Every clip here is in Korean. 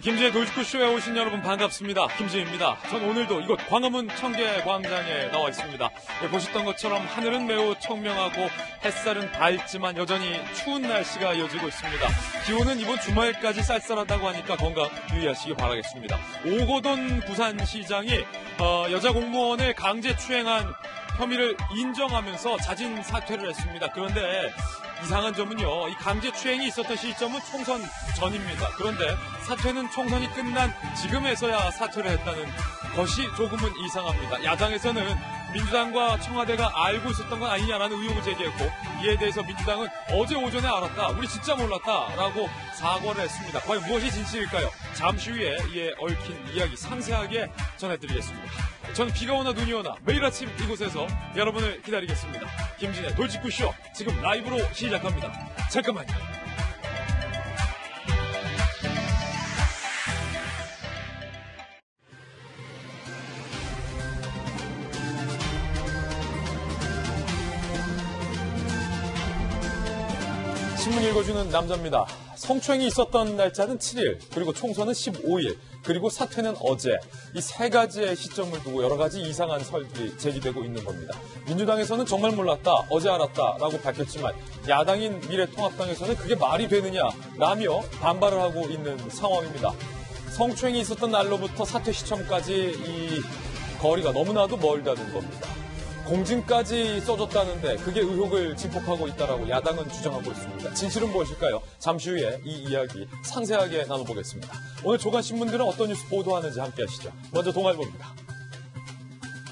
김지의 돌직구쇼에 오신 여러분 반갑습니다. 김지혜입니다. 전 오늘도 이곳 광화문 청계광장에 나와 있습니다. 보셨던 것처럼 하늘은 매우 청명하고 햇살은 밝지만 여전히 추운 날씨가 이어지고 있습니다. 기온은 이번 주말까지 쌀쌀하다고 하니까 건강 유의하시기 바라겠습니다. 오거돈 부산시장이 여자 공무원을 강제추행한 혐의를 인정하면서 자진 사퇴를 했습니다. 그런데 이상한 점은요, 이 강제추행이 있었던 시점은 총선 전입니다. 그런데 사퇴는 총선이 끝난 지금에서야 사퇴를 했다는 것이 조금은 이상합니다. 야당에서는 민주당과 청와대가 알고 있었던 건 아니냐라는 의혹을 제기했고, 이에 대해서 민주당은 어제 오전에 알았다, 우리 진짜 몰랐다라고 사과를 했습니다. 과연 무엇이 진실일까요? 잠시 후에 이에 얽힌 이야기 상세하게 전해드리겠습니다. 저는 비가 오나 눈이 오나 매일 아침 이곳에서 여러분을 기다리겠습니다. 김진의 돌직구쇼 지금 라이브로 시작합니다. 잠깐만요. 신문 읽어주는 남자입니다. 성추행이 있었던 날짜는 7일, 그리고 총선은 15일, 그리고 사퇴는 어제. 이 세 가지의 시점을 두고 여러 가지 이상한 설들이 제기되고 있는 겁니다. 민주당에서는 정말 몰랐다, 어제 알았다라고 밝혔지만 야당인 미래통합당에서는 그게 말이 되느냐라며 반발을 하고 있는 상황입니다. 성추행이 있었던 날로부터 사퇴 시점까지 이 거리가 너무나도 멀다는 겁니다. 공증까지 써줬다는데 그게 의혹을 증폭하고 있다라고 야당은 주장하고 있습니다. 진실은 무엇일까요? 잠시 후에 이 이야기 상세하게 나눠보겠습니다. 오늘 조간신문들은 어떤 뉴스 보도하는지 함께 하시죠. 먼저 동아일보입니다.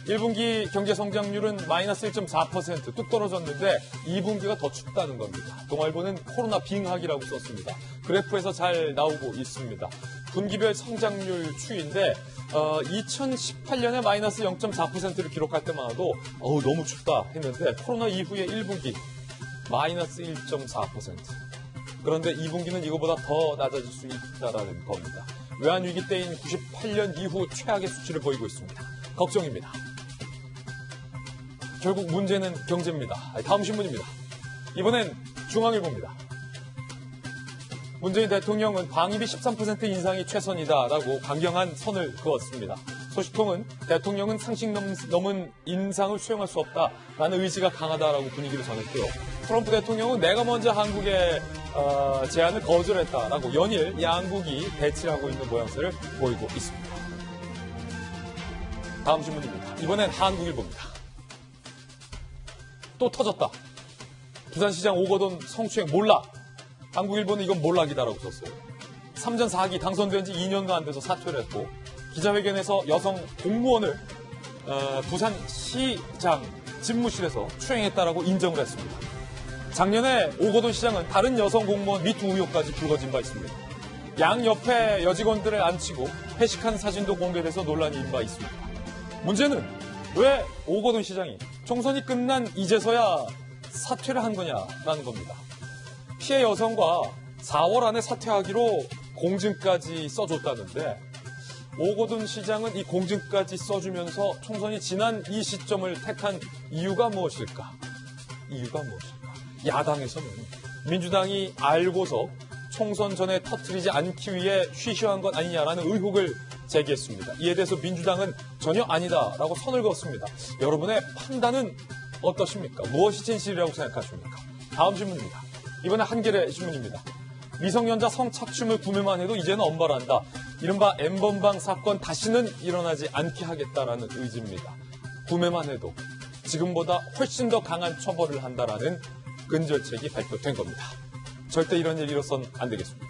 1분기 경제 성장률은 마이너스 1.4% 뚝 떨어졌는데 2분기가 더 춥다는 겁니다. 동아일보는 코로나 빙하기라고 썼습니다. 그래프에서 잘 나오고 있습니다. 분기별 성장률 추이인데 2018년에 마이너스 0.4%를 기록할 때만 해도 너무 춥다 했는데 코로나 이후에 1분기 마이너스 1.4%. 그런데 2분기는 이거보다 더 낮아질 수 있다는 겁니다. 외환위기 때인 98년 이후 최악의 수치를 보이고 있습니다. 걱정입니다. 결국 문제는 경제입니다. 다음 신문입니다. 이번엔 중앙일보입니다. 문재인 대통령은 방위비 13% 인상이 최선이다라고 강경한 선을 그었습니다. 소식통은 대통령은 상식 넘은 인상을 수용할 수 없다라는 의지가 강하다라고 분위기를 전했고요. 트럼프 대통령은 내가 먼저 한국의 제안을 거절했다라고 연일 양국이 대치를 하고 있는 모양새를 보이고 있습니다. 다음 신문입니다. 이번엔 한국일보입니다. 또 터졌다. 부산시장 오거돈 성추행 몰락. 한국일보는 이건 몰락이다라고 썼어요. 3전 4기 당선된 지 2년도 안 돼서 사퇴를 했고, 기자회견에서 여성 공무원을 부산시장 집무실에서 추행했다라고 인정을 했습니다. 작년에 오거돈 시장은 다른 여성 공무원 미투 의혹까지 불거진 바 있습니다. 양 옆에 여직원들을 앉히고 회식한 사진도 공개돼서 논란이 인 바 있습니다. 문제는 왜 오거돈 시장이 총선이 끝난 이제서야 사퇴를 한 거냐라는 겁니다. 피해 여성과 4월 안에 사퇴하기로 공증까지 써줬다는데 오거돈 시장은 이 공증까지 써주면서 총선이 지난 이 시점을 택한 이유가 무엇일까? 야당에서는 민주당이 알고서 총선 전에 터뜨리지 않기 위해 쉬쉬한 것 아니냐라는 의혹을 제기했습니다. 이에 대해서 민주당은 전혀 아니다라고 선을 그었습니다. 여러분의 판단은 어떠십니까? 무엇이 진실이라고 생각하십니까? 다음 신문입니다. 이번에 한겨레 신문입니다. 미성년자 성착취물 구매만 해도 이제는 엄벌한다. 이른바 N번방 사건 다시는 일어나지 않게 하겠다라는 의지입니다. 구매만 해도 지금보다 훨씬 더 강한 처벌을 한다라는 근절책이 발표된 겁니다. 절대 이런 일 일어서는 안 되겠습니다.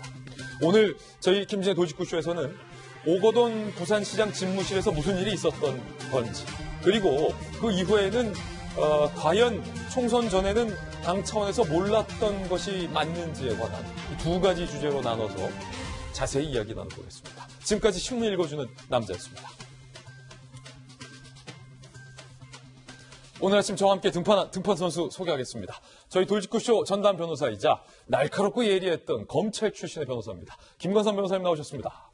오늘 저희 김진의 돌직구쇼에서는 오거돈 부산시장 집무실에서 무슨 일이 있었던 건지, 그리고 그 이후에는 과연 총선 전에는 당 차원에서 몰랐던 것이 맞는지에 관한 두 가지 주제로 나눠서 자세히 이야기 나눠보겠습니다. 지금까지 신문 읽어주는 남자였습니다. 오늘 아침 저와 함께 등판 선수 소개하겠습니다. 저희 돌직구쇼 전담 변호사이자 날카롭고 예리했던 검찰 출신의 변호사입니다. 김관선 변호사님 나오셨습니다.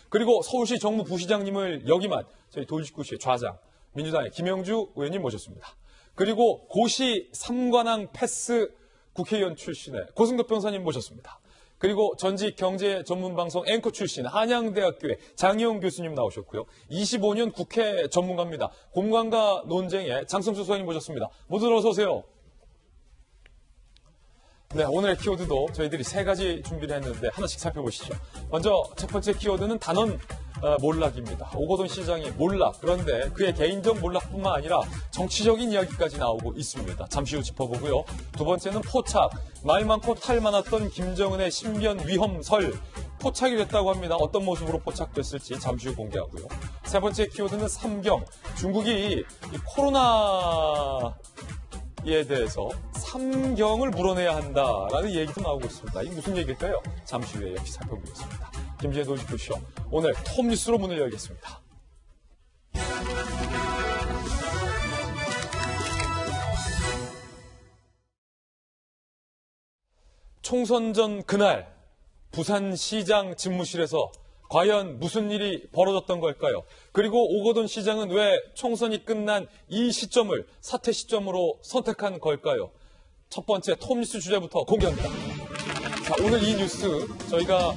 그리고 서울시 정무부시장님을 역임한 저희 돌직구쇼의 좌장, 민주당의 김영주 의원님 모셨습니다. 그리고 고시 3관왕 패스 국회의원 출신의 고승덕 변호사님 모셨습니다. 그리고 전직 경제 전문 방송 앵커 출신 한양대학교의 장희영 교수님 나오셨고요. 25년 국회 전문가입니다. 공간과 논쟁의 장성수 소장님 모셨습니다. 모두 어서 오세요. 네, 오늘의 키워드도 저희들이 3가지 준비를 했는데 하나씩 살펴보시죠. 먼저 첫 번째 키워드는 단원 몰락입니다. 오거돈 시장이 몰락, 그런데 그의 개인적 몰락뿐만 아니라 정치적인 이야기까지 나오고 있습니다. 잠시 후 짚어보고요. 두 번째는 포착, 말 많고 탈 많았던 김정은의 신변 위험설, 포착이 됐다고 합니다. 어떤 모습으로 포착됐을지 잠시 후 공개하고요. 세 번째 키워드는 삼경, 중국이 이 코로나에 대해서 삼경을 물어내야 한다라는 얘기도 나오고 있습니다. 이게 무슨 얘기일까요? 잠시 후에 역시 살펴보겠습니다. 김지혜 노지표쇼, 오늘 톱뉴스로 문을 열겠습니다. 총선 전 그날 부산시장 집무실에서 과연 무슨 일이 벌어졌던 걸까요? 그리고 오거돈 시장은 왜 총선이 끝난 이 시점을 사퇴 시점으로 선택한 걸까요? 첫 번째 톱뉴스 주제부터 공개합니다. 자, 오늘 이 뉴스 저희가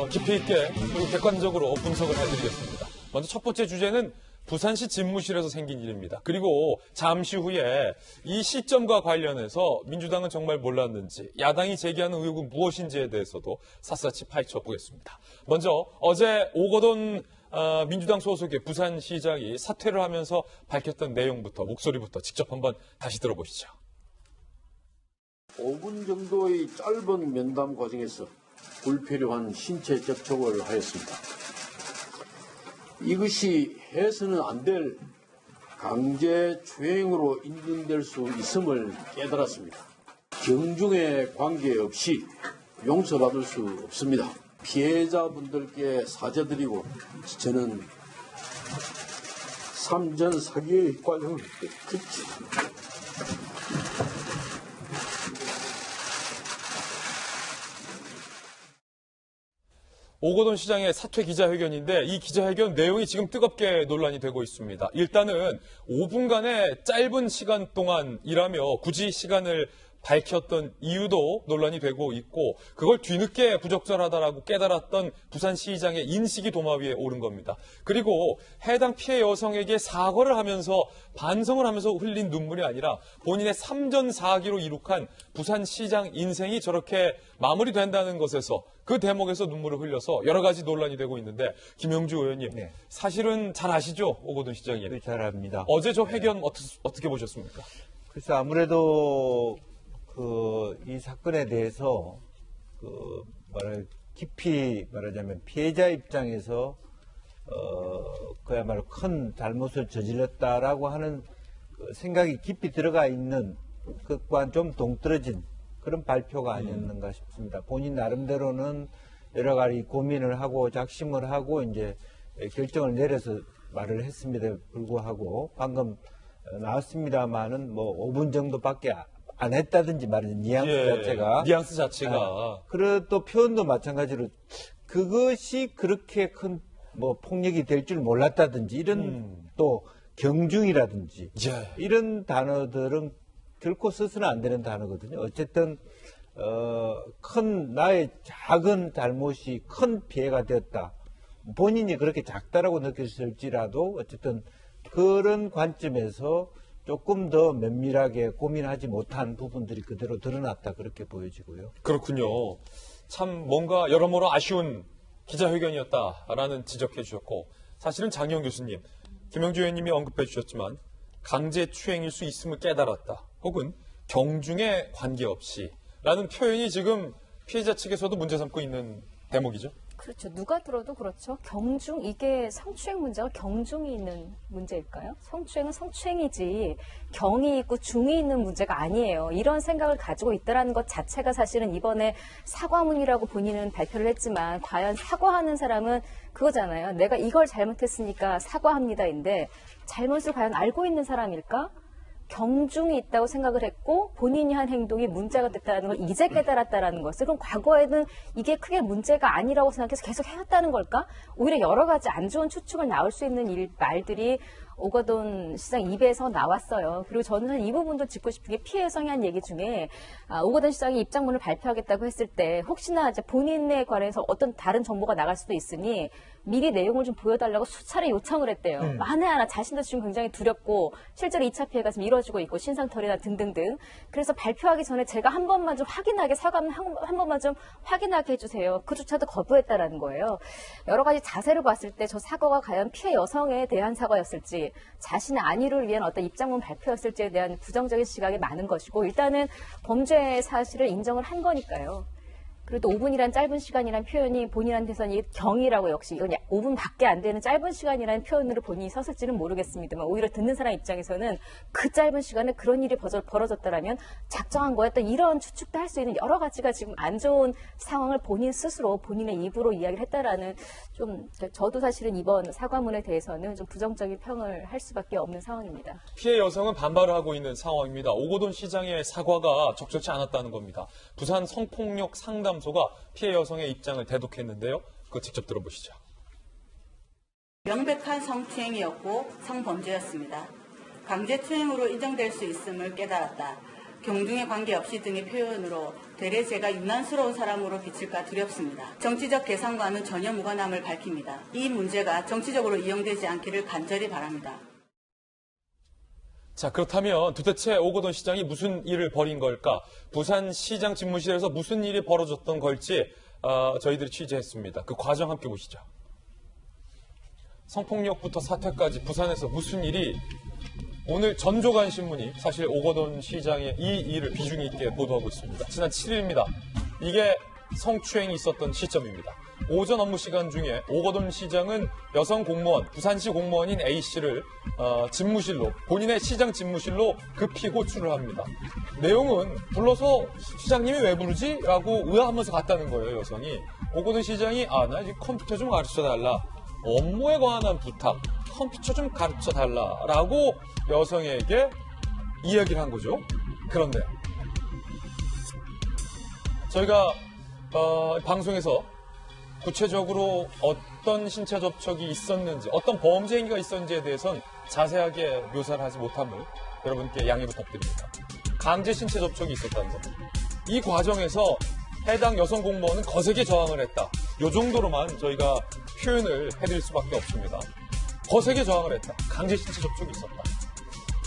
깊이 있게 그리고 객관적으로 분석을 해드리겠습니다. 먼저 첫 번째 주제는 부산시 집무실에서 생긴 일입니다. 그리고 잠시 후에 이 시점과 관련해서 민주당은 정말 몰랐는지, 야당이 제기하는 의혹은 무엇인지에 대해서도 샅샅이 파헤쳐 보겠습니다. 먼저 어제 오거돈 민주당 소속의 부산시장이 사퇴를 하면서 밝혔던 내용부터, 목소리부터 직접 한번 다시 들어보시죠. 5분 정도의 짧은 면담 과정에서 불필요한 신체 접촉을 하였습니다. 이것이 해서는 안 될 강제 추행으로 인정될 수 있음을 깨달았습니다. 경중에 관계없이 용서받을 수 없습니다. 피해자분들께 사죄드리고 저는 삼전 사기의 과정을 끝이 오거돈 시장의 사퇴 기자회견인데 이 기자회견 내용이 지금 뜨겁게 논란이 되고 있습니다. 일단은 5분간의 짧은 시간 동안 일하며 굳이 시간을 밝혔던 이유도 논란이 되고 있고, 그걸 뒤늦게 부적절하다라고 깨달았던 부산시장의 인식이 도마 위에 오른 겁니다. 그리고 해당 피해 여성에게 사과를 하면서 반성을 하면서 흘린 눈물이 아니라 본인의 삼전사기로 이룩한 부산시장 인생이 저렇게 마무리된다는 것에서, 그 대목에서 눈물을 흘려서 여러 가지 논란이 되고 있는데, 김영주 의원님, 네. 사실은 잘 아시죠? 오거돈 시장이. 네, 잘 압니다. 어제 저 회견 어떻게 보셨습니까? 그래서 아무래도 이 사건에 대해서 깊이 말하자면 피해자 입장에서 그야말로 큰 잘못을 저질렀다라고 하는 생각이 깊이 들어가 있는 것과는 좀 동떨어진 그런 발표가 아니었는가 싶습니다. 본인 나름대로는 여러 가지 고민을 하고 작심을 하고 이제 결정을 내려서 말을 했음에도 불구하고 방금 나왔습니다만은 뭐 5분 정도밖에 안 했다든지 말이죠. 뉘앙스 자체가. 그리고 또 표현도 마찬가지로 그것이 그렇게 큰 뭐 폭력이 될 줄 몰랐다든지 이런 또 경중이라든지 이런 단어들은 결코 써서는 안 되는 단어거든요. 어쨌든 나의 작은 잘못이 큰 피해가 되었다. 본인이 그렇게 작다라고 느꼈을지라도 어쨌든 그런 관점에서 조금 더 면밀하게 고민하지 못한 부분들이 그대로 드러났다, 그렇게 보여지고요. 그렇군요. 참 뭔가 여러모로 아쉬운 기자회견이었다라는 지적해 주셨고, 사실은 장희영 교수님, 김영주 의원님이 언급해 주셨지만 강제 추행일 수 있음을 깨달았다, 혹은 경중에 관계없이 라는 표현이 지금 피해자 측에서도 문제 삼고 있는 대목이죠. 그렇죠. 누가 들어도 그렇죠. 경중, 이게 성추행 문제가 경중이 있는 문제일까요? 성추행은 성추행이지 경이 있고 중이 있는 문제가 아니에요. 이런 생각을 가지고 있다는 것 자체가 사실은 이번에 사과문이라고 본인은 발표를 했지만 과연 사과하는 사람은 그거잖아요. 내가 이걸 잘못했으니까 사과합니다인데 잘못을 과연 알고 있는 사람일까? 경중이 있다고 생각을 했고 본인이 한 행동이 문제가 됐다는 걸 이제 깨달았다는 것을, 그럼 과거에는 이게 크게 문제가 아니라고 생각해서 계속 해왔다는 걸까? 오히려 여러 가지 안 좋은 추측을 나올 수 있는 말들이 오거돈 시장 입에서 나왔어요. 그리고 저는 이 부분도 짚고 싶은 게 피해 여성이 한 얘기 중에 오거돈 시장이 입장문을 발표하겠다고 했을 때 혹시나 이제 본인에 관해서 어떤 다른 정보가 나갈 수도 있으니 미리 내용을 좀 보여달라고 수차례 요청을 했대요. 만에 하나 자신도 지금 굉장히 두렵고 실제로 2차 피해가 지금 이루어지고 있고 신상털이나 등등등. 그래서 발표하기 전에 제가 한 번만 좀 확인하게 사과문 한 번만 좀 확인하게 해주세요. 그조차도 거부했다라는 거예요. 여러 가지 자세를 봤을 때 저 사과가 과연 피해 여성에 대한 사과였을지 자신의 안위를 위한 어떤 입장문 발표였을지에 대한 부정적인 시각이 많은 것이고 일단은 범죄 사실을 인정을 한 거니까요. 그래도 5분이란 짧은 시간이란 표현이 본인한테서는 이게 경이라고 역시 이건 5분밖에 안 되는 짧은 시간이라는 표현으로 본인이 섰을지는 모르겠습니다만 오히려 듣는 사람 입장에서는 그 짧은 시간에 그런 일이 벌어졌다라면 작정한 거였던 이런 추측도 할 수 있는 여러 가지가 지금 안 좋은 상황을 본인 스스로 본인의 입으로 이야기를 했다라는 좀 저도 사실은 이번 사과문에 대해서는 좀 부정적인 평을 할 수밖에 없는 상황입니다. 피해 여성은 반발을 하고 있는 상황입니다. 오거돈 시장의 사과가 적절치 않았다는 겁니다. 부산 성폭력 상담소가 피해 여성의 입장을 대독했는데요. 그거 직접 들어보시죠. 명백한 성추행이었고 성범죄였습니다. 강제추행으로 인정될 수 있음을 깨달았다. 경중에 관계없이 등의 표현으로 되레 제가 유난스러운 사람으로 비칠까 두렵습니다. 정치적 계산과는 전혀 무관함을 밝힙니다. 이 문제가 정치적으로 이용되지 않기를 간절히 바랍니다. 자, 그렇다면 도대체 오거돈 시장이 무슨 일을 벌인 걸까? 부산시장 집무실에서 무슨 일이 벌어졌던 걸지 저희들이 취재했습니다. 그 과정 함께 보시죠. 성폭력부터 사퇴까지 부산에서 무슨 일이 오늘 전조간 신문이 사실 오거돈 시장의 이 일을 비중 있게 보도하고 있습니다. 지난 7일입니다. 이게 성추행이 있었던 시점입니다. 오전 업무 시간 중에 오거돈 시장은 여성 공무원, 부산시 공무원인 A씨를 집무실로, 본인의 시장 집무실로 급히 호출을 합니다. 내용은 불러서 시장님이 왜 부르지? 라고 의아하면서 갔다는 거예요, 여성이. 오거돈 시장이 나 이제 컴퓨터 좀 가르쳐달라. 업무에 관한 부탁, 컴퓨터 좀 가르쳐달라라고 여성에게 이야기를 한 거죠. 그런데 저희가 방송에서 구체적으로 어떤 신체 접촉이 있었는지, 어떤 범죄 행위가 있었는지에 대해서는 자세하게 묘사를 하지 못함을 여러분께 양해 부탁드립니다. 강제 신체 접촉이 있었다는 것. 이 과정에서 해당 여성 공무원은 거세게 저항을 했다. 이 정도로만 저희가 표현을 해드릴 수밖에 없습니다. 거세게 저항을 했다. 강제 신체 접촉이 있었다.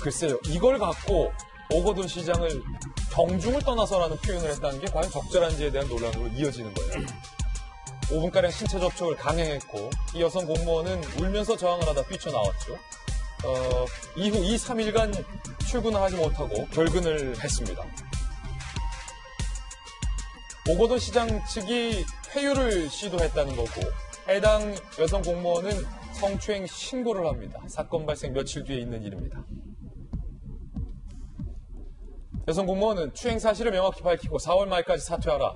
글쎄요, 이걸 갖고 오거돈 시장을 경중을 떠나서라는 표현을 했다는 게 과연 적절한지에 대한 논란으로 이어지는 거예요. 5분가량 신체 접촉을 강행했고 이 여성 공무원은 울면서 저항을 하다 뛰쳐나왔죠. 이후 2, 3일간 출근을 하지 못하고 결근을 했습니다. 오거돈 시장 측이 회유를 시도했다는 거고 해당 여성 공무원은 성추행 신고를 합니다. 사건 발생 며칠 뒤에 있는 일입니다. 여성 공무원은 추행 사실을 명확히 밝히고 4월 말까지 사퇴하라.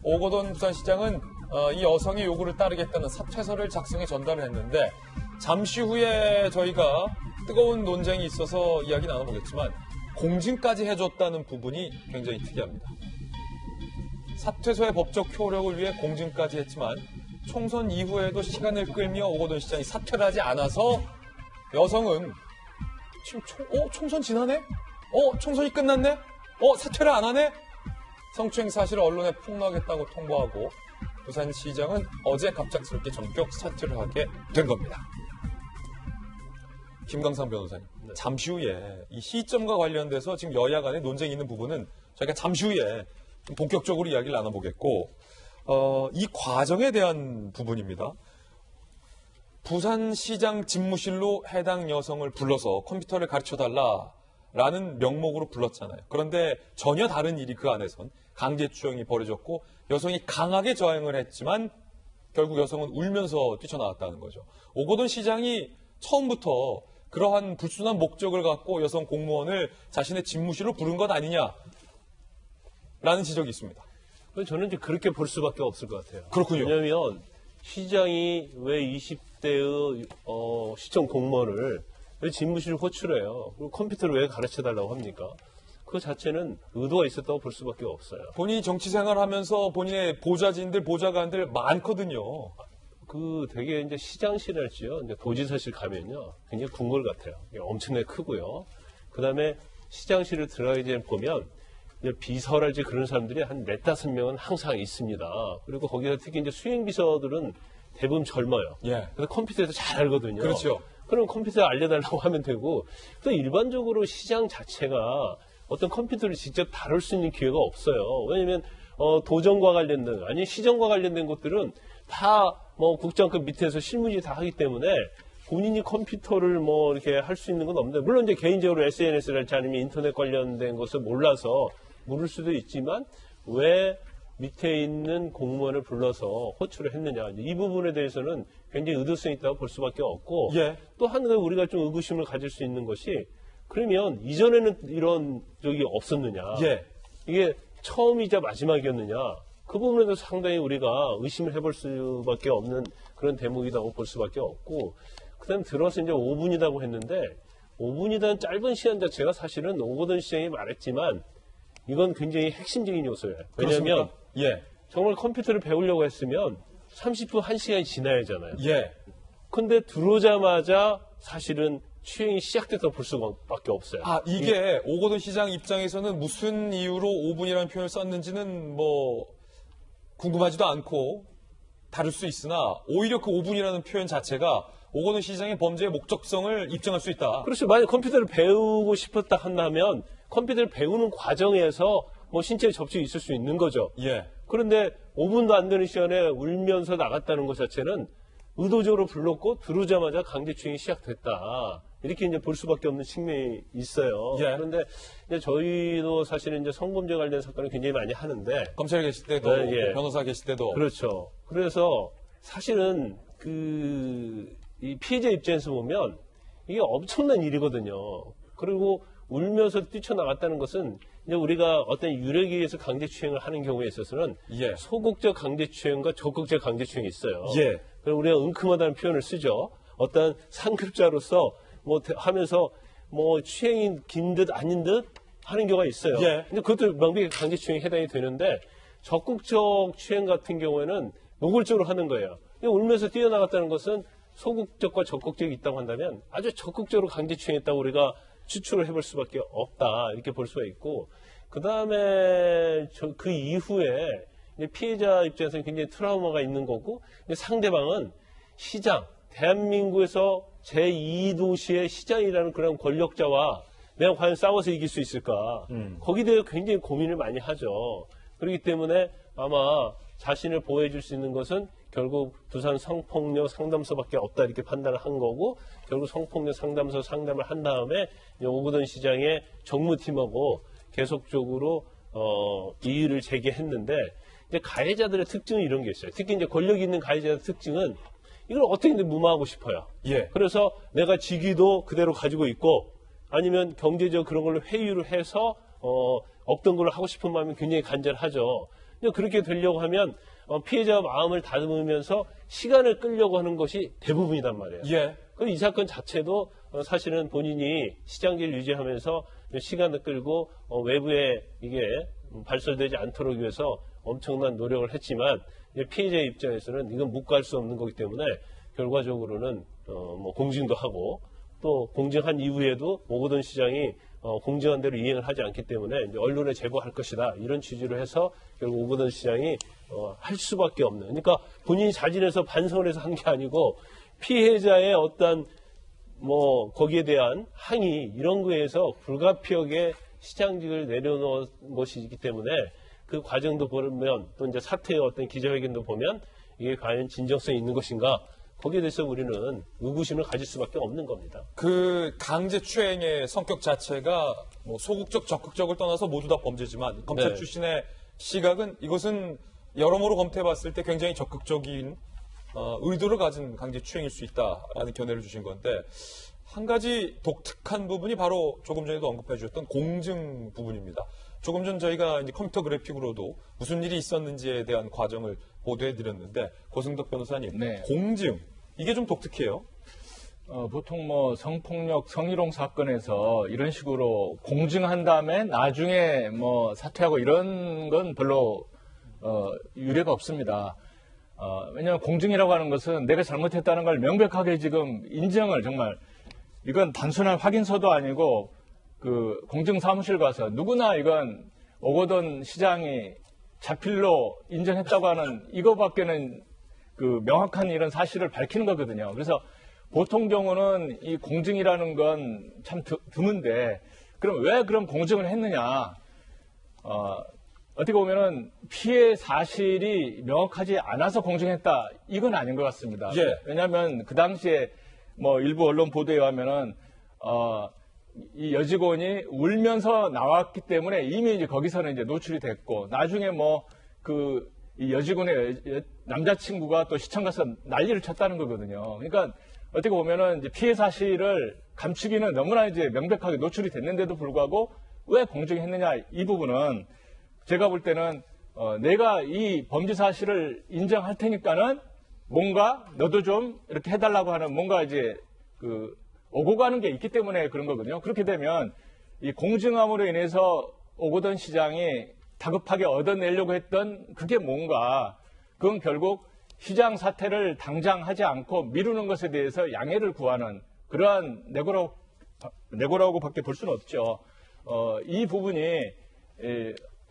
오거돈 부산시장은 이 여성의 요구를 따르겠다는 사퇴서를 작성해 전달을 했는데 잠시 후에 저희가 뜨거운 논쟁이 있어서 이야기 나눠보겠지만 공증까지 해줬다는 부분이 굉장히 특이합니다. 사퇴서의 법적 효력을 위해 공증까지 했지만 총선 이후에도 시간을 끌며 오거돈 시장이 사퇴를 하지 않아서 여성은 지금 총선 지나네? 총선이 끝났네? 사퇴를 안 하네? 성추행 사실을 언론에 폭로하겠다고 통보하고 부산시장은 어제 갑작스럽게 전격 사퇴를 하게 된 겁니다. 김강상 변호사님, 잠시 후에 이 시점과 관련돼서 지금 여야 간에 논쟁이 있는 부분은 저희가 잠시 후에 본격적으로 이야기를 나눠보겠고 이 과정에 대한 부분입니다. 부산시장 집무실로 해당 여성을 불러서 컴퓨터를 가르쳐달라라는 명목으로 불렀잖아요. 그런데 전혀 다른 일이 그 안에선 강제추행이 벌어졌고 여성이 강하게 저항을 했지만 결국 여성은 울면서 뛰쳐나왔다는 거죠. 오거돈 시장이 처음부터 그러한 불순한 목적을 갖고 여성 공무원을 자신의 집무실로 부른 것 아니냐라는 지적이 있습니다. 저는 이제 그렇게 볼 수밖에 없을 것 같아요. 그렇군요. 왜냐하면 시장이 왜 20대의 시청 공무원을 왜 집무실을 호출해요? 그리고 컴퓨터를 왜 가르쳐달라고 합니까? 그 자체는 의도가 있었다고 볼 수밖에 없어요. 본인이 정치 생활하면서 본인의 보좌진들, 보좌관들 많거든요. 그 되게 이제 시장실할지요. 이제 도지사실 가면요. 굉장히 궁궐 같아요. 엄청나게 크고요. 그 다음에 시장실을 들어가기 전에 보면 이제 비서랄지 그런 사람들이 한 4-5명은 항상 있습니다. 그리고 거기서 특히 이제 수행비서들은 대부분 젊어요. 예. 그래서 컴퓨터에서 잘 알거든요. 그렇죠. 그럼 컴퓨터에 알려달라고 하면 되고, 또 일반적으로 시장 자체가 어떤 컴퓨터를 직접 다룰 수 있는 기회가 없어요. 왜냐면 도정과 관련된, 아니 시정과 관련된 것들은 다 뭐 국장급 밑에서 실무진이 다 하기 때문에 본인이 컴퓨터를 뭐 이렇게 할 수 있는 건 없는데, 물론 이제 개인적으로 SNS랄지 아니면 인터넷 관련된 것을 몰라서 물을 수도 있지만, 왜 밑에 있는 공무원을 불러서 호출을 했느냐. 이 부분에 대해서는 굉장히 의도성이 있다고 볼 수밖에 없고, 예. 또 한 가지 우리가 좀 의구심을 가질 수 있는 것이, 그러면 이전에는 이런 적이 없었느냐. 예. 이게 처음이자 마지막이었느냐. 그 부분에도 상당히 우리가 의심을 해볼 수밖에 없는 그런 대목이라고 볼 수밖에 없고, 그 다음에 들어서 이제 5분이라고 했는데, 5분이라는 짧은 시간 자체가 사실은 오거돈 시장이 말했지만, 이건 굉장히 핵심적인 요소예요. 왜냐하면, 예. 정말 컴퓨터를 배우려고 했으면 30분, 1시간이 지나야 하잖아요. 예. 근데 들어오자마자 사실은 추행이 시작됐다고 볼 수밖에 없어요. 아, 이게 오거돈 시장 입장에서는 무슨 이유로 5분이라는 표현을 썼는지는 뭐 궁금하지도 않고 다룰 수 있으나, 오히려 그 5분이라는 표현 자체가 오거돈 시장의 범죄의 목적성을 입증할 수 있다. 그렇죠. 만약 컴퓨터를 배우고 싶었다 한다면 컴퓨터를 배우는 과정에서 뭐 신체 접촉이 있을 수 있는 거죠. 예. 그런데 5분도 안 되는 시간에 울면서 나갔다는 것 자체는 의도적으로 불렀고 들어오자마자 강제추행이 시작됐다. 이렇게 이제 볼 수밖에 없는 측면이 있어요. 예. 그런데 이제 저희도 사실은 이제 성범죄 관련 사건을 굉장히 많이 하는데, 검찰에 계실 때도, 네, 예. 변호사 계실 때도. 그렇죠. 그래서 사실은 이 피해자 입장에서 보면 이게 엄청난 일이거든요. 그리고 울면서 뛰쳐나갔다는 것은 이제 우리가 어떤 유력에 의해서 강제추행을 하는 경우에 있어서는 예. 소극적 강제추행과 적극적 강제추행이 있어요. 예. 그리고 우리가 은큼하다는 표현을 쓰죠. 어떤 상급자로서 뭐 하면서 뭐 추행이 긴 듯 아닌 듯 하는 경우가 있어요. 예. 근데 그것도 명백히 강제추행에 해당이 되는데, 적극적 추행 같은 경우에는 노골적으로 하는 거예요. 울면서 뛰어나갔다는 것은 소극적과 적극적이 있다고 한다면 아주 적극적으로 강제추행했다고 우리가 추측을 해볼 수밖에 없다. 이렇게 볼 수가 있고, 그 다음에 그 이후에 이제 피해자 입장에서는 굉장히 트라우마가 있는 거고, 상대방은 시장, 대한민국에서 제2도시의 시장이라는 그런 권력자와 내가 과연 싸워서 이길 수 있을까? 거기에 대해 굉장히 고민을 많이 하죠. 그렇기 때문에 아마 자신을 보호해줄 수 있는 것은 결국 부산 성폭력 상담소밖에 없다, 이렇게 판단을 한 거고, 결국 성폭력 상담소 상담을 한 다음에 오거돈 시장의 정무팀하고 계속적으로 이의를 제기했는데, 이제 가해자들의 특징은 이런 게 있어요. 특히 이제 권력이 있는 가해자의 특징은 이걸 어떻게든 무마하고 싶어요. 예. 그래서 내가 직위도 그대로 가지고 있고, 아니면 경제적 그런 걸로 회유를 해서 없던 걸 하고 싶은 마음이 굉장히 간절하죠. 그렇게 되려고 하면 피해자 마음을 다듬으면서 시간을 끌려고 하는 것이 대부분이란 말이에요. 예. 그래서 이 사건 자체도 사실은 본인이 시장기를 유지하면서 시간을 끌고 외부에 이게 발설되지 않도록 위해서 엄청난 노력을 했지만, 피해자의 입장에서는 이건 묵과할 수 없는 거기 때문에 결과적으로는 뭐 공증도 하고, 또 공증한 이후에도 오거돈 시장이 공증한 대로 이행을 하지 않기 때문에 이제 언론에 제보할 것이다, 이런 취지로 해서 결국 오거돈 시장이 할 수밖에 없는, 그러니까 본인이 자진해서 반성을 해서 한 게 아니고 피해자의 어떤 뭐 거기에 대한 항의 이런 거에서 불가피하게 시장직을 내려놓은 것이기 때문에, 그 과정도 보면, 또 이제 사태의 어떤 기자회견도 보면 이게 과연 진정성이 있는 것인가, 거기에 대해서 우리는 의구심을 가질 수밖에 없는 겁니다. 그 강제추행의 성격 자체가 뭐 소극적, 적극적을 떠나서 모두 다 범죄지만, 검찰 네. 출신의 시각은 이것은 여러모로 검토해봤을 때 굉장히 적극적인 의도를 가진 강제추행일 수 있다라는 견해를 주신 건데, 한 가지 독특한 부분이 바로 조금 전에도 언급해 주셨던 공증 부분입니다. 조금 전 저희가 이제 컴퓨터 그래픽으로도 무슨 일이 있었는지에 대한 과정을 보도해 드렸는데, 고승덕 변호사님, 네. 공증, 이게 좀 독특해요. 보통 뭐 성폭력, 성희롱 사건에서 이런 식으로 공증한 다음에 나중에 뭐 사퇴하고 이런 건 별로 유례가 없습니다. 왜냐하면 공증이라고 하는 것은 내가 잘못했다는 걸 명백하게 지금 인정을 정말 이건 단순한 확인서도 아니고 그 공증 사무실 가서 누구나 이건 오거돈 시장이 자필로 인정했다고 하는 이거밖에는 그 명확한 이런 사실을 밝히는 거거든요. 그래서 보통 경우는 이 공증이라는 건 참 드문데 그럼 왜 그럼 공증을 했느냐? 어떻게 보면은 피해 사실이 명확하지 않아서 공증했다 이건 아닌 것 같습니다. 예. 왜냐하면 그 당시에 뭐 일부 언론 보도에 의하면은 이 여직원이 울면서 나왔기 때문에 이미 이제 거기서는 이제 노출이 됐고 나중에 뭐 그 이 여직원의 남자친구가 또 시청 가서 난리를 쳤다는 거거든요. 그러니까 어떻게 보면은 이제 피해 사실을 감추기는 너무나 이제 명백하게 노출이 됐는데도 불구하고 왜 공증했느냐 이 부분은 제가 볼 때는 내가 이 범죄 사실을 인정할 테니까는 뭔가 너도 좀 이렇게 해달라고 하는 뭔가 이제 그 오고 가는 게 있기 때문에 그런 거거든요. 그렇게 되면 이 공증함으로 인해서 오거돈 시장이 다급하게 얻어내려고 했던 그게 뭔가 그건 결국 시장 사퇴를 당장 하지 않고 미루는 것에 대해서 양해를 구하는 그러한 내고라고밖에 볼 수는 없죠. 이 부분이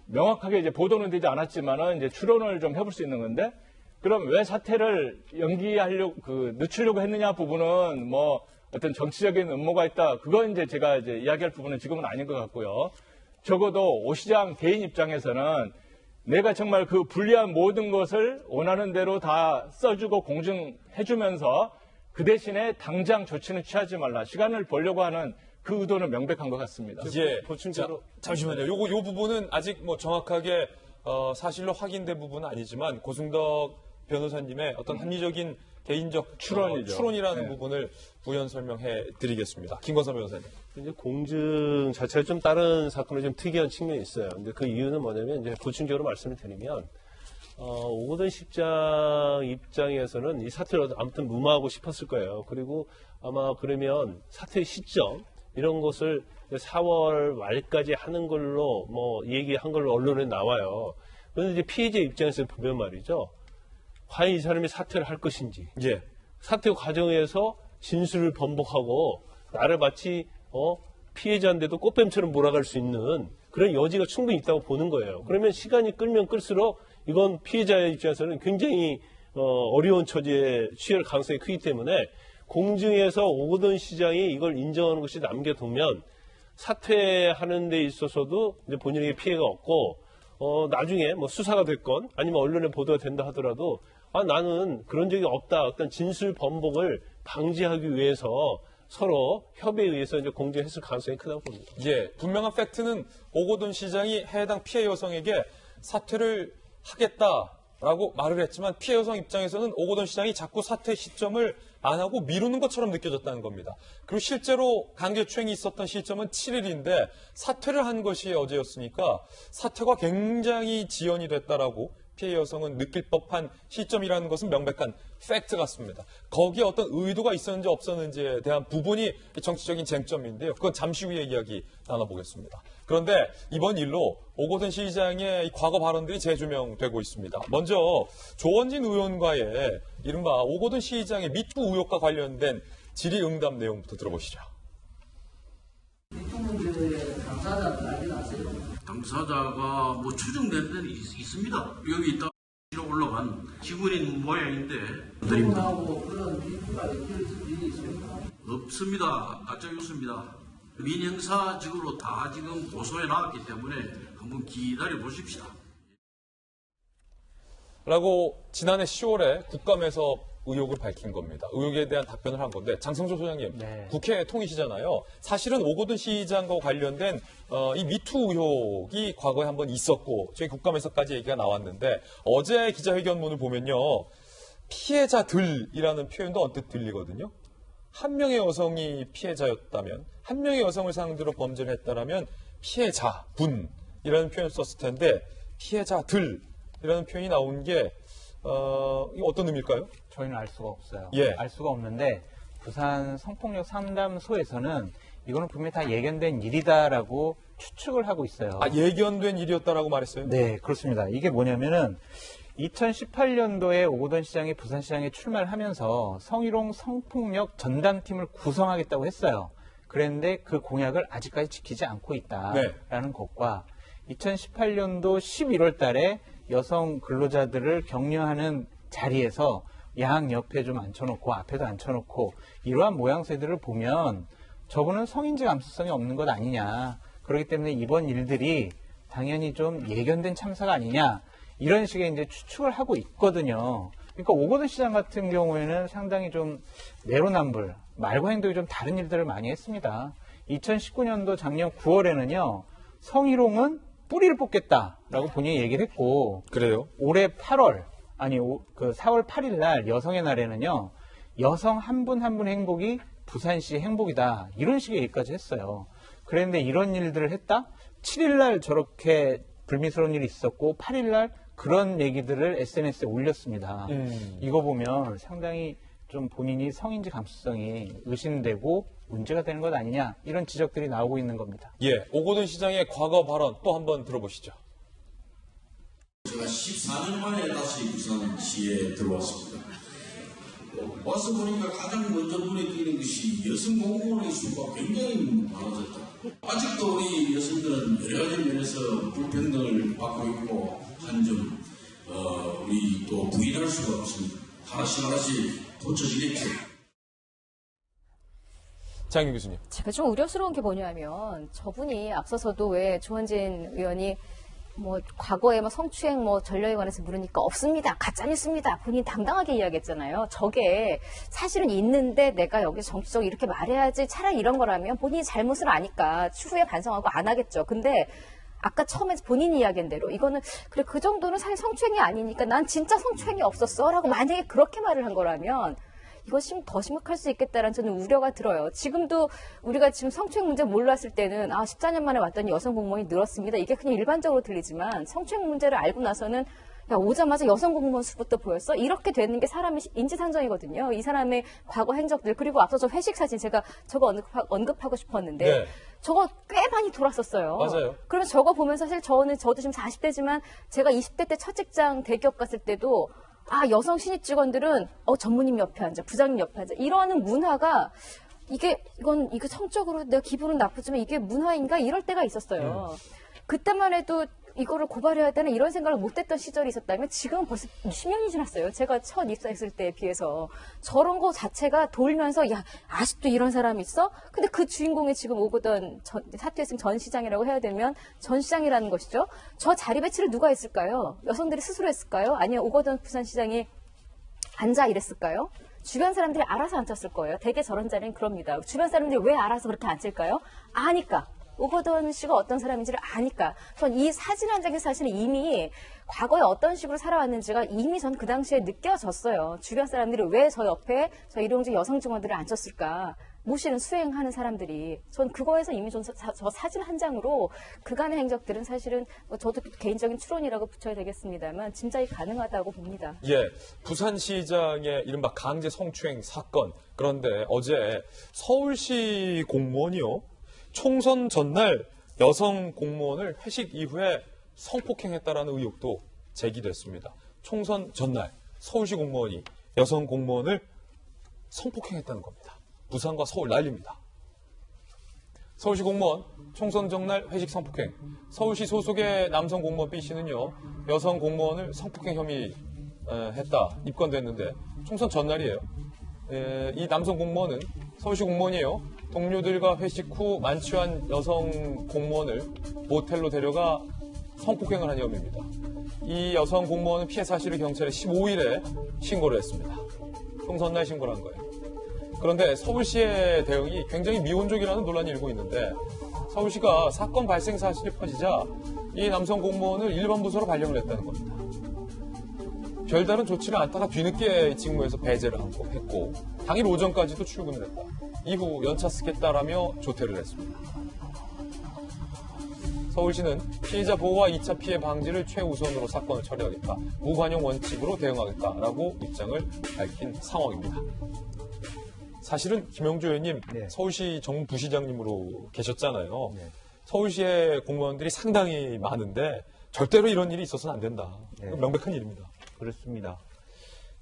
명확하게 이제 보도는 되지 않았지만은 이제 추론을 좀 해볼 수 있는 건데 그럼 왜 사퇴를 늦추려고 했느냐 부분은 뭐 어떤 정치적인 음모가 있다. 그건 이제 제가 이제 이야기할 부분은 지금은 아닌 것 같고요. 적어도 오 시장 개인 입장에서는 내가 정말 그 불리한 모든 것을 원하는 대로 다 써주고 공증해주면서 그 대신에 당장 조치는 취하지 말라. 시간을 벌려고 하는 그 의도는 명백한 것 같습니다. 예. 보충자로 잠시만요. 요 부분은 아직 뭐 정확하게 사실로 확인된 부분은 아니지만 고승덕 변호사님의 어떤 합리적인 개인적 추론이라는 부분을 부연 설명해 드리겠습니다. 김건선 변호사님. 이제 공증 자체가 좀 다른 사건에 좀 특이한 측면이 있어요. 근데 그 이유는 뭐냐면 이제 보충적으로 말씀을 드리면 오거돈 시장 입장에서는 이 사퇴를 아무튼 무마하고 싶었을 거예요. 그리고 아마 그러면 사퇴 시점 이런 것을 4월 말까지 하는 걸로 뭐 얘기한 걸로 언론에 나와요. 그런데 이제 피해자 입장에서 보면 말이죠. 과연 이 사람이 사퇴를 할 것인지, 예. 사퇴 과정에서 진술을 번복하고 나를 마치 피해자인데도 꽃뱀처럼 몰아갈 수 있는 그런 여지가 충분히 있다고 보는 거예요. 그러면 시간이 끌면 끌수록 이건 피해자의 입장에서는 굉장히 어려운 처지에 취할 가능성이 크기 때문에 공증에서 오거돈 시장이 이걸 인정하는 것이 남겨두면 사퇴하는 데 있어서도 이제 본인에게 피해가 없고 나중에 뭐 수사가 됐건 아니면 언론에 보도가 된다 하더라도 나는 그런 적이 없다. 어떤 진술 번복을 방지하기 위해서 서로 협의에 의해서 이제 공정했을 가능성이 크다고 봅니다. 예, 분명한 팩트는 오거돈 시장이 해당 피해 여성에게 사퇴를 하겠다라고 말을 했지만 피해 여성 입장에서는 오거돈 시장이 자꾸 사퇴 시점을 안 하고 미루는 것처럼 느껴졌다는 겁니다. 그리고 실제로 강제추행이 있었던 시점은 7일인데 사퇴를 한 것이 어제였으니까 사퇴가 굉장히 지연이 됐다라고 피해 여성은 느낄 법한 시점이라는 것은 명백한 팩트 같습니다. 거기에 어떤 의도가 있었는지 없었는지에 대한 부분이 정치적인 쟁점인데요. 그건 잠시 후에 이야기 나눠보겠습니다. 그런데 이번 일로 오거돈 시장의 이 과거 발언들이 재조명되고 있습니다. 먼저 조원진 의원과의 이른바 오거돈 시장의 미투 의혹과 관련된 질의응답 내용부터 들어보시죠. 당사자가 뭐 추정된 데는 있습니다. 여기 있다 올라간 직원인 모양인데 드립니다. 없습니다. 가짜였습니다. 민형사직으로 다 지금 고소해 나왔기 때문에 한번 기다려 보십시다. 라고 지난해 10월에 국감에서 의혹을 밝힌 겁니다. 의혹에 대한 답변을 한 건데 장성조 소장님, 네. 국회 통이시잖아요. 사실은 오거돈 시장과 관련된 이 미투 의혹이 과거에 한번 있었고 저희 국감에서까지 얘기가 나왔는데 어제 기자회견문을 보면요. 피해자들이라는 표현도 언뜻 들리거든요. 한 명의 여성이 피해자였다면 한 명의 여성을 상대로 범죄를 했다라면 피해자분이라는 표현을 썼을 텐데 피해자들이라는 표현이 나온 게 이게 어떤 의미일까요? 저희는 알 수가 없어요. 예. 알 수가 없는데 부산 성폭력 상담소에서는 이거는 분명히 다 예견된 일이다라고 추측을 하고 있어요. 예견된 일이었다라고 말했어요? 네, 그렇습니다. 이게 뭐냐면은 2018년도에 오거돈 시장이 부산시장에 출마를 하면서 성희롱 성폭력 전담팀을 구성하겠다고 했어요. 그랬는데 그 공약을 아직까지 지키지 않고 있다라는 것과 2018년도 11월 달에 여성 근로자들을 격려하는 자리에서 양 옆에 좀 앉혀놓고 앞에도 앉혀놓고 이러한 모양새들을 보면 저분은 성인지 감수성이 없는 것 아니냐. 그렇기 때문에 이번 일들이 당연히 좀 예견된 참사가 아니냐. 이런 식의 이제 추측을 하고 있거든요. 그러니까 오거돈 시장 같은 경우에는 상당히 좀 내로남불, 말과 행동이 좀 다른 일들을 많이 했습니다. 2019년도 작년 9월에는요, 성희롱은 뿌리를 뽑겠다라고 본인이 얘기를 했고, 그래요? 올해 4월 8일 날 여성의 날에는요, 여성 한 분 한 분 행복이 부산시 행복이다. 이런 식의 얘기까지 했어요. 그런데 이런 일들을 했다? 7일 날 저렇게 불미스러운 일이 있었고 8일 날 그런 얘기들을 SNS에 올렸습니다. 이거 보면 상당히 좀 본인이 성인지 감수성이 의심되고 문제가 되는 것 아니냐 이런 지적들이 나오고 있는 겁니다. 예, 오거돈 시장의 과거 발언 또 한번 들어보시죠. 제가 14년 만에 다시 부산시에 들어왔습니다. 와서 보니까 가장 먼저 눈에 띄는 것이 여성 공무원의 수가 굉장히 많아졌다. 아직도 우리 여성들은 여러 가지 면에서 불평등을 받고 있고 한 점 우리 또 부인할 수가 없습니다. 하나씩 고쳐지겠죠. 장윤 교수님. 제가 좀 우려스러운 게 뭐냐면 저분이 앞서서도 왜 조원진 의원이 뭐 과거에 뭐 성추행 뭐 전력에 관해서 물으니까 없습니다. 가짜뉴스입니다. 본인 당당하게 이야기했잖아요. 저게 사실은 있는데 내가 여기서 정치적으로 이렇게 말해야지 차라리 이런 거라면 본인이 잘못을 아니까 추후에 반성하고 안 하겠죠. 근데 아까 처음에 본인이 이야기한 대로 이거는 그래 그 정도는 사실 성추행이 아니니까 난 진짜 성추행이 없었어 라고 만약에 그렇게 말을 한 거라면 이거 더 심각할 수 있겠다라는 저는 우려가 들어요. 지금도 우리가 지금 성추행 문제 몰랐을 때는 14년 만에 왔더니 여성 공무원이 늘었습니다. 이게 그냥 일반적으로 들리지만 성추행 문제를 알고 나서는 야 오자마자 여성 공무원 수부터 보였어? 이렇게 되는 게 사람의 인지상정이거든요. 이 사람의 과거 행적들 그리고 앞서 저 회식 사진 제가 저거 언급하고 싶었는데 네. 저거 꽤 많이 돌았었어요. 맞아요. 그러면 저거 보면서 사실 저도 지금 40대지만 제가 20대 때 첫 직장 대기업 갔을 때도 여성 신입 직원들은 전무님 옆에 앉아, 부장님 옆에 앉아 이러는 문화가 이거 성적으로 내가 기분은 나쁘지만 이게 문화인가 이럴 때가 있었어요. 그때만 해도 이거를 고발해야 되는 이런 생각을 못했던 시절이 있었다면 지금은 벌써 20년이 지났어요. 제가 첫 입사했을 때에 비해서 저런 거 자체가 돌면서 야 아직도 이런 사람이 있어? 근데 그 주인공이 지금 오거돈 사퇴했으면 전 시장이라고 해야 되면 전 시장이라는 것이죠. 저 자리 배치를 누가 했을까요? 여성들이 스스로 했을까요? 아니면 오거돈 부산시장이 앉아 이랬을까요? 주변 사람들이 알아서 앉았을 거예요. 대개 저런 자리는 그럽니다. 주변 사람들이 왜 알아서 그렇게 앉을까요? 아니까. 오거돈 씨가 어떤 사람인지를 아니까. 전 이 사진 한 장의 사실은 이미 과거에 어떤 식으로 살아왔는지가 이미 전 그 당시에 느껴졌어요. 주변 사람들이 왜 저 옆에 저 일용직 여성 직원들을 앉혔을까. 모시는 수행하는 사람들이. 전 그거에서 이미 저 사진 한 장으로 그간의 행적들은 사실은 저도 개인적인 추론이라고 붙여야 되겠습니다만 짐작이 가능하다고 봅니다. 예, 부산시장의 이른바 강제 성추행 사건. 그런데 어제 서울시 공무원이요. 총선 전날 여성 공무원을 회식 이후에 성폭행했다라는 의혹도 제기됐습니다. 총선 전날 서울시 공무원이 여성 공무원을 성폭행했다는 겁니다. 부산과 서울 난리입니다. 서울시 공무원 총선 전날 회식 성폭행. 서울시 소속의 남성 공무원 B씨는요. 여성 공무원을 성폭행 혐의 했다 입건됐는데 총선 전날이에요. 이 남성 공무원은 서울시 공무원이에요. 동료들과 회식 후 만취한 여성 공무원을 모텔로 데려가 성폭행을 한 혐의입니다. 이 여성 공무원은 피해 사실을 경찰에 15일에 신고를 했습니다. 총선날 신고를 한 거예요. 그런데 서울시의 대응이 굉장히 미온적이라는 논란이 일고 있는데 서울시가 사건 발생 사실이 퍼지자 이 남성 공무원을 일반 부서로 발령을 했다는 겁니다. 별다른 조치를 않다가 뒤늦게 직무에서 배제를 했고 당일 오전까지도 출근을 했다. 이후 연차 쓰겠다라며 조퇴를 했습니다. 서울시는 피해자 보호와 2차 피해 방지를 최우선으로 사건을 처리하겠다. 무관용 원칙으로 대응하겠다라고 입장을 밝힌 상황입니다. 사실은 김영주 의원님 서울시 정부시장님으로 계셨잖아요. 서울시의 공무원들이 상당히 많은데 절대로 이런 일이 있어서는 안 된다. 명백한 일입니다. 그렇습니다.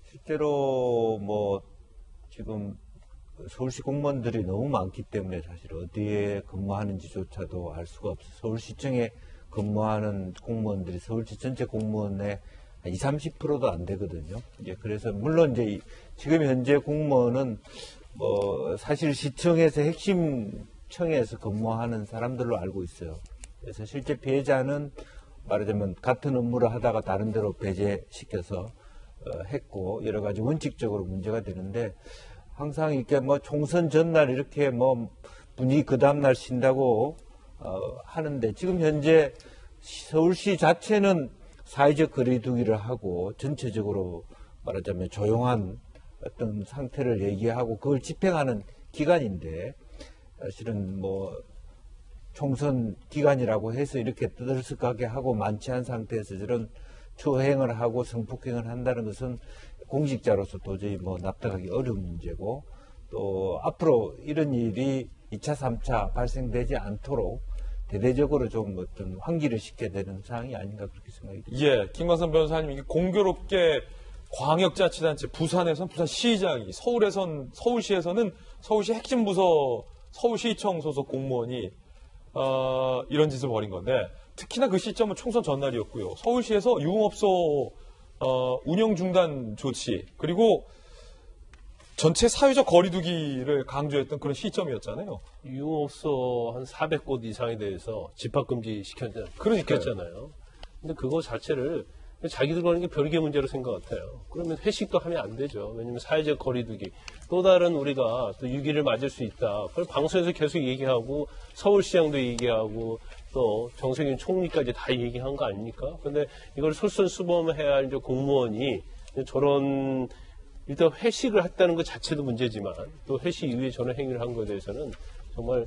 실제로 뭐 지금 서울시 공무원들이 너무 많기 때문에 사실 어디에 근무하는지조차도 알 수가 없어요. 서울시청에 근무하는 공무원들이 서울시 전체 공무원의 20, 30%도 안 되거든요. 이제 그래서 물론 이제 지금 현재 공무원은 뭐 사실 시청에서 핵심 청에서 근무하는 사람들로 알고 있어요. 그래서 실제 피해자는 말하자면 같은 업무를 하다가 다른 데로 배제시켜서 했고 여러 가지 원칙적으로 문제가 되는데 항상 이렇게 뭐 총선 전날 이렇게 뭐 분위기 그 다음날 쉰다고 하는데 지금 현재 서울시 자체는 사회적 거리두기를 하고 전체적으로 말하자면 조용한 어떤 상태를 얘기하고 그걸 집행하는 기간인데 사실은 뭐 총선 기간이라고 해서 이렇게 떠들썩하게 하고 만취한 상태에서 저런 추행을 하고 성폭행을 한다는 것은 공직자로서 도저히 뭐 납득하기 어려운 문제고 또 앞으로 이런 일이 2차, 3차 발생되지 않도록 대대적으로 좀 어떤 환기를 시켜야 되는 상황이 아닌가 그렇게 생각이 듭니다. 예, 김광선 변호사님, 이게 공교롭게 광역자치단체, 부산에선 부산시장이, 서울시에서는 서울시 핵심 부서, 서울시청 소속 공무원이, 이런 짓을 벌인 건데, 특히나 그 시점은 총선 전날이었고요. 서울시에서 유흥업소, 운영 중단 조치, 그리고 전체 사회적 거리두기를 강조했던 그런 시점이었잖아요. 유흥업소 한 400곳 이상에 대해서 집합금지 시켰잖아요. 근데 그거 자체를 자기들 거는 게 별개 문제로 생각 같아요. 그러면 회식도 하면 안 되죠. 왜냐면 사회적 거리두기. 또 다른 우리가 또 유기를 맞을 수 있다. 그걸 방송에서 계속 얘기하고 서울시장도 얘기하고 또 정세균 총리까지 다 얘기한 거 아닙니까? 근데 이걸 솔선수범해야 할 이제 공무원이 저런 일단 회식을 했다는 것 자체도 문제지만 또 회식 이후에 저런 행위를 한 것에 대해서는 정말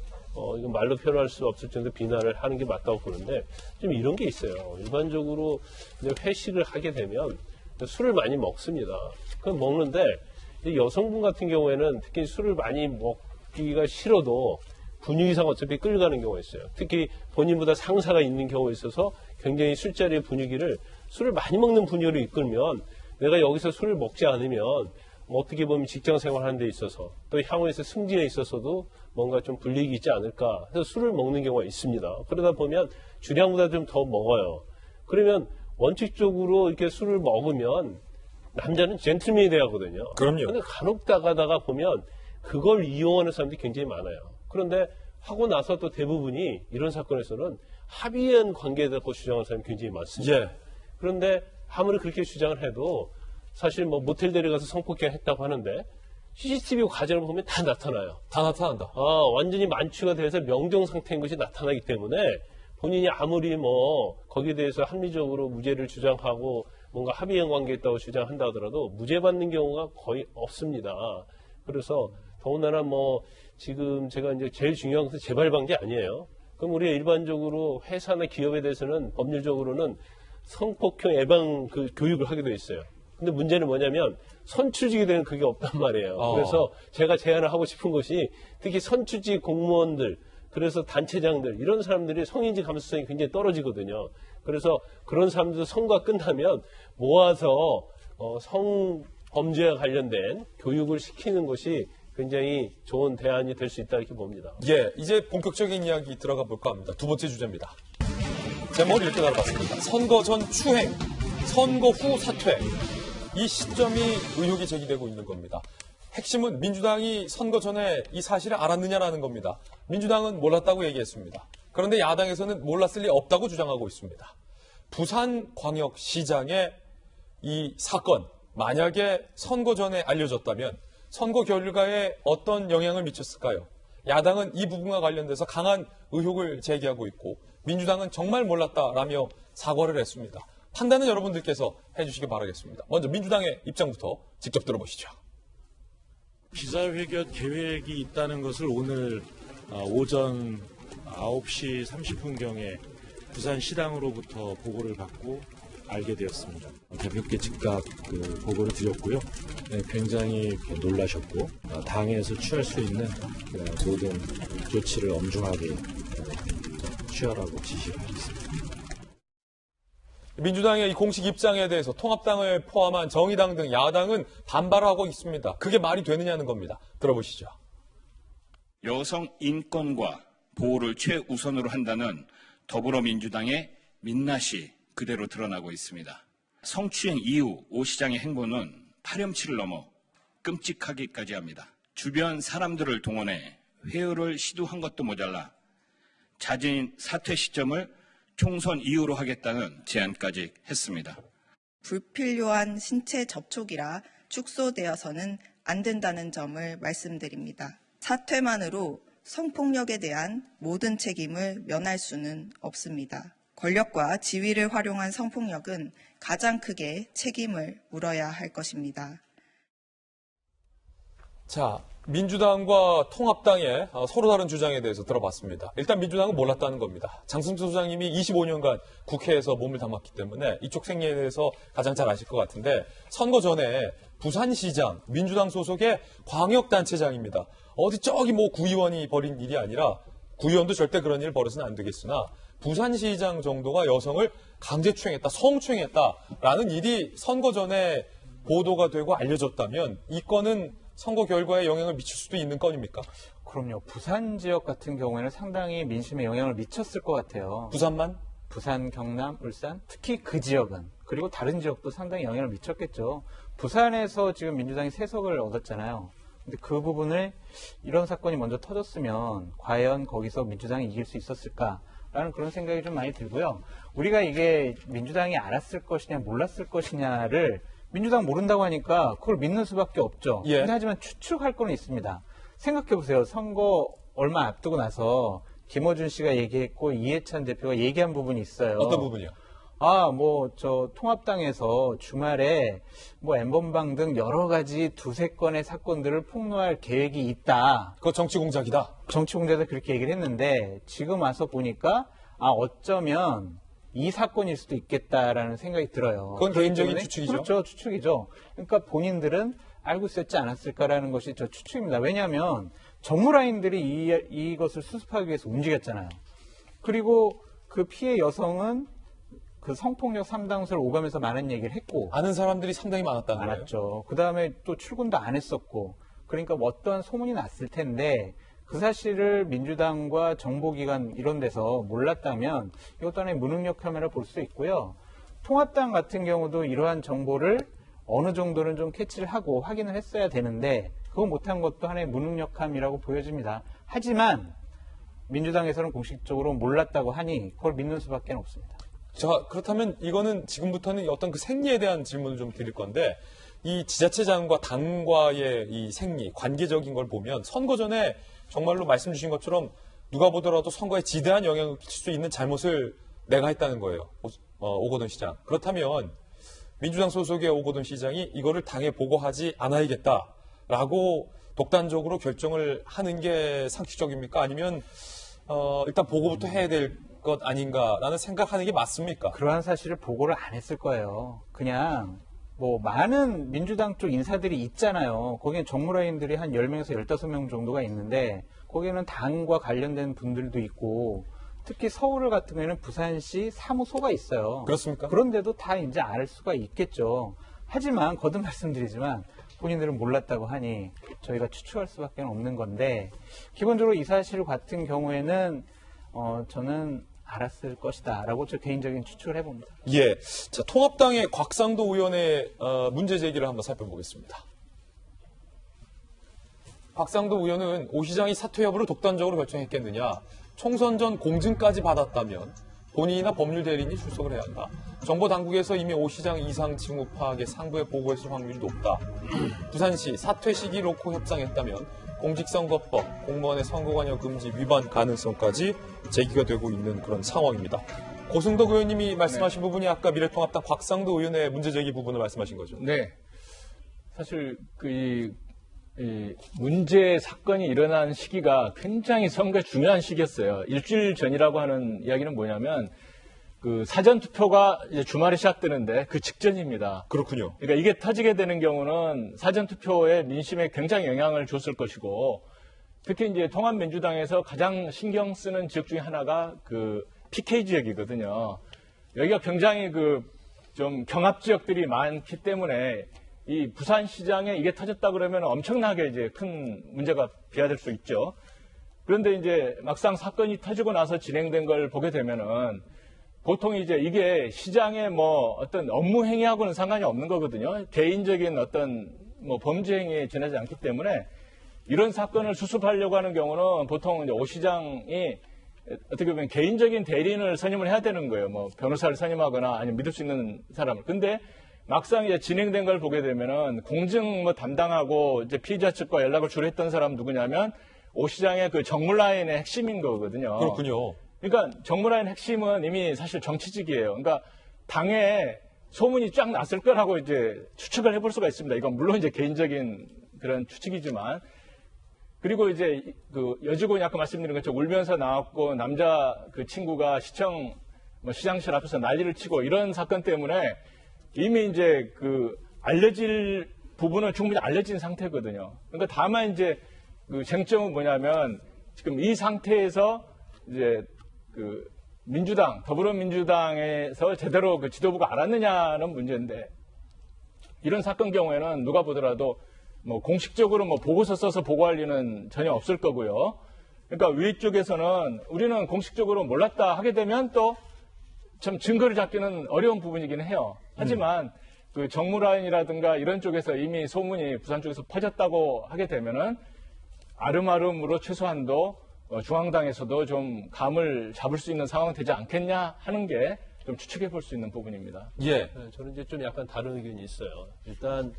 이건 말로 표현할 수 없을 정도 비난을 하는 게 맞다고 보는데 좀 이런 게 있어요. 일반적으로 이제 회식을 하게 되면 술을 많이 먹습니다. 그럼 먹는데 여성분 같은 경우에는 특히 술을 많이 먹기가 싫어도 분위기상 어차피 끌려가는 경우가 있어요. 특히 본인보다 상사가 있는 경우에 있어서 굉장히 술자리의 분위기를 술을 많이 먹는 분위기로 이끌면 내가 여기서 술을 먹지 않으면 뭐 어떻게 보면 직장 생활하는 데 있어서 또 향후에서 승진에 있어서도 뭔가 좀 불이익이 있지 않을까 해서 술을 먹는 경우가 있습니다. 그러다 보면 주량보다 좀 더 먹어요. 그러면 원칙적으로 이렇게 술을 먹으면 남자는 젠틀맨이 돼야 하거든요. 그럼요. 근데 간혹 가다가 보면 그걸 이용하는 사람들이 굉장히 많아요. 그런데 하고 나서 또 대부분이 이런 사건에서는 합의한 관계에 대해서 주장하는 사람이 굉장히 많습니다. 예. 그런데 아무리 그렇게 주장을 해도 사실 뭐 모텔 데려가서 성폭행 했다고 하는데 CCTV 과정을 보면 다 나타나요. 다 나타난다. 완전히 만취가 돼서 명정 상태인 것이 나타나기 때문에 본인이 아무리 뭐 거기에 대해서 합리적으로 무죄를 주장하고 뭔가 합의한 관계에 있다고 주장한다 하더라도 무죄 받는 경우가 거의 없습니다. 그래서 더군다나 뭐 지금 제가 이제 제일 중요한 것은 재발 방지 아니에요. 그럼 우리가 일반적으로 회사나 기업에 대해서는 법률적으로는 성폭행 예방 그 교육을 하게 돼 있어요. 근데 문제는 뭐냐면 선출직이 되는 그게 없단 말이에요. 그래서 제가 제안을 하고 싶은 것이 특히 선출직 공무원들, 그래서 단체장들 이런 사람들이 성인지 감수성이 굉장히 떨어지거든요. 그래서 그런 사람들도 선거가 끝나면 모아서 성범죄와 관련된 교육을 시키는 것이 굉장히 좋은 대안이 될 수 있다 이렇게 봅니다. 예, 이제 본격적인 이야기 들어가 볼까 합니다. 두 번째 주제입니다. 제목을 이렇게 달아봤습니다. 선거 전 추행, 선거 후 사퇴. 이 시점이 의혹이 제기되고 있는 겁니다. 핵심은 민주당이 선거 전에 이 사실을 알았느냐라는 겁니다. 민주당은 몰랐다고 얘기했습니다. 그런데 야당에서는 몰랐을 리 없다고 주장하고 있습니다. 부산광역시장의 이 사건, 만약에 선거 전에 알려졌다면 선거 결과에 어떤 영향을 미쳤을까요? 야당은 이 부분과 관련돼서 강한 의혹을 제기하고 있고 민주당은 정말 몰랐다라며 사과를 했습니다. 판단은 여러분들께서 해주시기 바라겠습니다. 먼저 민주당의 입장부터 직접 들어보시죠. 기자회견 계획이 있다는 것을 오늘 오전 9시 30분경에 부산시당으로부터 보고를 받고 알게 되었습니다. 대표께 즉각 보고를 드렸고요. 굉장히 놀라셨고 당에서 취할 수 있는 모든 조치를 엄중하게 취하라고 지시를 하셨습니다. 민주당의 이 공식 입장에 대해서 통합당을 포함한 정의당 등 야당은 반발하고 있습니다. 그게 말이 되느냐는 겁니다. 들어보시죠. 여성 인권과 보호를 최우선으로 한다는 더불어민주당의 민낯이 그대로 드러나고 있습니다. 성추행 이후 오 시장의 행보는 파렴치를 넘어 끔찍하기까지 합니다. 주변 사람들을 동원해 회유를 시도한 것도 모자라 잦은 사퇴 시점을 총선 이후로 하겠다는 제안까지 했습니다. 불필요한 신체 접촉이라 축소되어서는 안 된다는 점을 말씀드립니다. 사퇴만으로 성폭력에 대한 모든 책임을 면할 수는 없습니다. 권력과 지위를 활용한 성폭력은 가장 크게 책임을 물어야 할 것입니다. 자, 민주당과 통합당의 서로 다른 주장에 대해서 들어봤습니다. 일단 민주당은 몰랐다는 겁니다. 장승철 소장님이 25년간 국회에서 몸을 담았기 때문에 이쪽 생리에 대해서 가장 잘 아실 것 같은데 선거 전에 부산시장 민주당 소속의 광역단체장입니다. 어디 저기 뭐 구의원이 벌인 일이 아니라 구의원도 절대 그런 일을 벌어서는 안 되겠으나 부산시장 정도가 여성을 강제추행했다, 성추행했다라는 일이 선거 전에 보도가 되고 알려졌다면 이 건은 선거 결과에 영향을 미칠 수도 있는 건입니까? 그럼요. 부산 지역 같은 경우에는 상당히 민심에 영향을 미쳤을 것 같아요. 부산만? 부산, 경남, 울산, 특히 그 지역은. 그리고 다른 지역도 상당히 영향을 미쳤겠죠. 부산에서 지금 민주당이 3석을 얻었잖아요. 근데 그 부분을 이런 사건이 먼저 터졌으면 과연 거기서 민주당이 이길 수 있었을까라는 그런 생각이 좀 많이 들고요. 우리가 이게 민주당이 알았을 것이냐 몰랐을 것이냐를 민주당 모른다고 하니까 그걸 믿는 수밖에 없죠. 예. 근데 하지만 추측할 거는 있습니다. 생각해보세요. 선거 얼마 앞두고 나서 김어준 씨가 얘기했고 이해찬 대표가 얘기한 부분이 있어요. 어떤 부분이요? 통합당에서 주말에 엠번방 등 여러 가지 2-3건의 사건들을 폭로할 계획이 있다. 그거 정치 공작이다. 정치 공작에서 그렇게 얘기를 했는데 지금 와서 보니까 어쩌면 이 사건일 수도 있겠다라는 생각이 들어요. 그건 개인적인 추측이죠. 그렇죠. 추측이죠. 그러니까 본인들은 알고 있었지 않았을까라는 것이 저 추측입니다. 왜냐하면 정무라인들이 이것을 수습하기 위해서 움직였잖아요. 그리고 그 피해 여성은 그 성폭력 3당수를 오가면서 많은 얘기를 했고 아는 사람들이 상당히 많았다는 거예요. 많았죠. 그다음에 또 출근도 안 했었고 그러니까 어떠한 소문이 났을 텐데 그 사실을 민주당과 정보기관 이런 데서 몰랐다면 이것도 하나의 무능력함이라 볼 수 있고요. 통합당 같은 경우도 이러한 정보를 어느 정도는 좀 캐치를 하고 확인을 했어야 되는데 그거 못한 것도 하나의 무능력함이라고 보여집니다. 하지만 민주당에서는 공식적으로 몰랐다고 하니 그걸 믿는 수밖에 없습니다. 자, 그렇다면 이거는 지금부터는 어떤 그 생리에 대한 질문을 좀 드릴 건데 이 지자체장과 당과의 이 생리, 관계적인 걸 보면 선거 전에 정말로 말씀 주신 것처럼 누가 보더라도 선거에 지대한 영향을 끼칠 수 있는 잘못을 내가 했다는 거예요. 오거돈 시장. 그렇다면 민주당 소속의 오거돈 시장이 이거를 당에 보고하지 않아야겠다라고 독단적으로 결정을 하는 게 상식적입니까? 아니면 일단 보고부터 해야 될 것 아닌가라는 생각하는 게 맞습니까? 그러한 사실을 보고를 안 했을 거예요. 그냥 많은 민주당 쪽 인사들이 있잖아요. 거기엔 정무라인들이 한 10명에서 15명 정도가 있는데 거기에는 당과 관련된 분들도 있고 특히 서울 같은 경우에는 부산시 사무소가 있어요. 그렇습니까? 그런데도 다 이제 알 수가 있겠죠. 하지만 거듭 말씀드리지만 본인들은 몰랐다고 하니 저희가 추측할 수밖에 없는 건데 기본적으로 이 사실 같은 경우에는 저는 알았을 것이다 라고 저 개인적인 추측을 해봅니다. 예. 자, 통합당의 곽상도 의원의 문제 제기를 한번 살펴보겠습니다. 곽상도 의원은 오 시장이 사퇴 여부를 독단적으로 결정했겠느냐. 총선 전 공증까지 받았다면 본인이나 법률 대리인이 출석을 해야 한다. 정보 당국에서 이미 오 시장 이상 징후 파악에 상부에 보고했을 확률이 높다. 부산시 사퇴 시기 놓고 협상했다면 공직선거법, 공무원의 선거관여 금지 위반 가능성까지 제기가 되고 있는 그런 상황입니다. 고승덕 의원님이 말씀하신 부분이 아까 미래통합당 곽상도 의원의 문제 제기 부분을 말씀하신 거죠? 네. 사실 문제 사건이 일어난 시기가 굉장히 선거에 중요한 시기였어요. 일주일 전이라고 하는 이야기는 뭐냐면 사전 투표가 이제 주말에 시작되는데 그 직전입니다. 그렇군요. 그러니까 이게 터지게 되는 경우는 사전 투표에 민심에 굉장히 영향을 줬을 것이고 특히 이제 통합민주당에서 가장 신경 쓰는 지역 중에 하나가 그 PK 지역이거든요. 여기가 굉장히 좀 경합 지역들이 많기 때문에 이 부산시장에 이게 터졌다 그러면 엄청나게 이제 큰 문제가 비화될 수 있죠. 그런데 이제 막상 사건이 터지고 나서 진행된 걸 보게 되면은 보통 이제 이게 시장의 뭐 어떤 업무 행위하고는 상관이 없는 거거든요. 개인적인 어떤 뭐 범죄 행위에 지나지 않기 때문에 이런 사건을 수습하려고 하는 경우는 보통 이제 오 시장이 어떻게 보면 개인적인 대리인을 선임을 해야 되는 거예요. 뭐 변호사를 선임하거나 아니면 믿을 수 있는 사람을. 근데 막상 이제 진행된 걸 보게 되면은 공증 뭐 담당하고 이제 피의자 측과 연락을 주로 했던 사람 누구냐면 오 시장의 그 정무라인의 핵심인 거거든요. 그렇군요. 그러니까 정무라인 핵심은 이미 사실 정치직이에요. 그러니까 당에 소문이 쫙 났을 거라고 이제 추측을 해볼 수가 있습니다. 이건 물론 이제 개인적인 그런 추측이지만. 그리고 이제 그 여직원이 아까 말씀드린 것처럼 울면서 나왔고 남자 그 친구가 시장실 앞에서 난리를 치고 이런 사건 때문에 이미 이제 그 알려질 부분은 충분히 알려진 상태거든요. 그러니까 다만 이제 그 쟁점은 뭐냐면 지금 이 상태에서 이제 그 민주당, 더불어민주당에서 제대로 그 지도부가 알았느냐는 문제인데 이런 사건 경우에는 누가 보더라도 뭐 공식적으로 뭐 보고서 써서 보고할 리는 전혀 없을 거고요. 그러니까 위쪽에서는 우리는 공식적으로 몰랐다 하게 되면 또 참 증거를 잡기는 어려운 부분이긴 해요. 하지만 그 정무라인이라든가 이런 쪽에서 이미 소문이 부산 쪽에서 퍼졌다고 하게 되면은 아름아름으로 최소한도 중앙당에서도 좀 감을 잡을 수 있는 상황이 되지 않겠냐 하는 게 좀 추측해 볼 수 있는 부분입니다. 예. 저는 이제 좀 약간 다른 의견이 있어요. 일단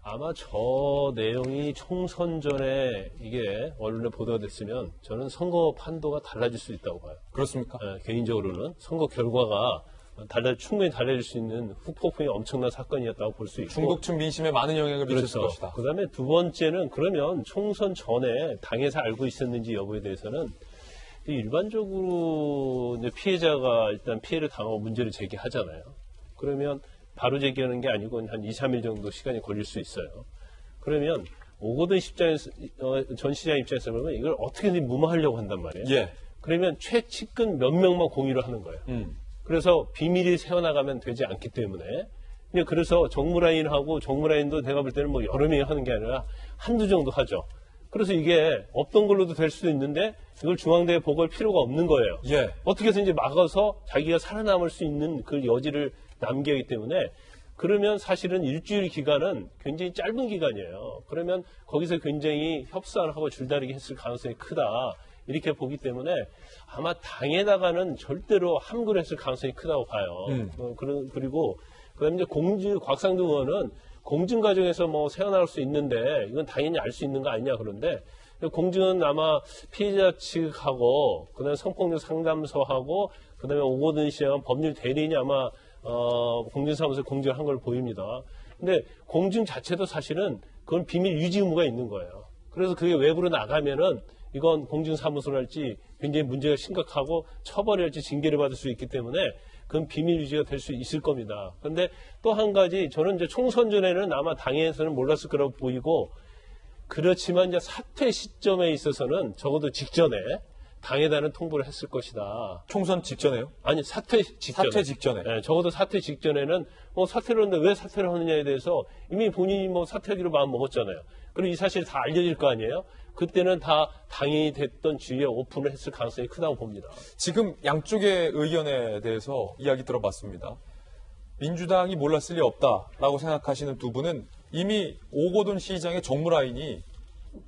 아마 저 내용이 총선 전에 이게 언론에 보도가 됐으면 저는 선거 판도가 달라질 수 있다고 봐요. 그렇습니까? 개인적으로는 선거 결과가 충분히 달라질 수 있는 후폭풍이 엄청난 사건이었다고 볼 수 있고 중국층 민심에 많은 영향을 미쳤을 그렇죠. 것이다. 그다음에 두 번째는 그러면 총선 전에 당에서 알고 있었는지 여부에 대해서는 일반적으로 이제 피해자가 일단 피해를 당하고 문제를 제기하잖아요. 그러면 바로 제기하는 게 아니고 한 2, 3일 정도 시간이 걸릴 수 있어요. 그러면 오거돈 전 시장 입장에서 보면 이걸 어떻게든 무마하려고 한단 말이에요. 예. 그러면 최측근 몇 명만 공유를 하는 거예요. 그래서 비밀이 새어나가면 되지 않기 때문에 그래서 정무라인도 내가 볼 때는 뭐 여러 명이 하는 게 아니라 한두 정도 하죠. 그래서 이게 없던 걸로도 될 수도 있는데 이걸 중앙대에 보고할 필요가 없는 거예요. 예. 어떻게 해서든지 막아서 자기가 살아남을 수 있는 그 여지를 남기기 하기 때문에 그러면 사실은 일주일 기간은 굉장히 짧은 기간이에요. 그러면 거기서 굉장히 협상을 하고 줄다리기 했을 가능성이 크다. 이렇게 보기 때문에 아마 당에다가는 절대로 함구를 했을 가능성이 크다고 봐요. 그리고 그다음에 이제 곽상도 의원은 공증 과정에서 뭐 새어나올 수 있는데 이건 당연히 알 수 있는 거 아니냐 그런데 공증은 아마 피해자 측하고 그다음에 성폭력 상담소하고 그다음에 오거돈 씨와 법률 대리인이 아마 공증사무소에 공증을 한 걸 보입니다. 근데 공증 자체도 사실은 그건 비밀 유지 의무가 있는 거예요. 그래서 그게 외부로 나가면은 이건 공증사무소랄지 굉장히 문제가 심각하고 처벌할지 징계를 받을 수 있기 때문에 그건 비밀 유지가 될 수 있을 겁니다. 그런데 또 한 가지 저는 이제 총선 전에는 아마 당에서는 몰랐을 거라고 보이고 그렇지만 이제 사퇴 시점에 있어서는 적어도 직전에 당에다는 통보를 했을 것이다. 총선 직전에요? 아니 사퇴 직전에. 사퇴 직전에. 네, 적어도 사퇴 직전에는 사퇴를 하는데 왜 사퇴를 하느냐에 대해서 이미 본인이 뭐 사퇴하기로 마음 먹었잖아요. 그리고 이 사실이 다 알려질 거 아니에요? 그때는 다 당연히 됐던 주위에 오픈을 했을 가능성이 크다고 봅니다. 지금 양쪽의 의견에 대해서 이야기 들어봤습니다. 민주당이 몰랐을 리 없다라고 생각하시는 두 분은 이미 오거돈 시장의 정무라인이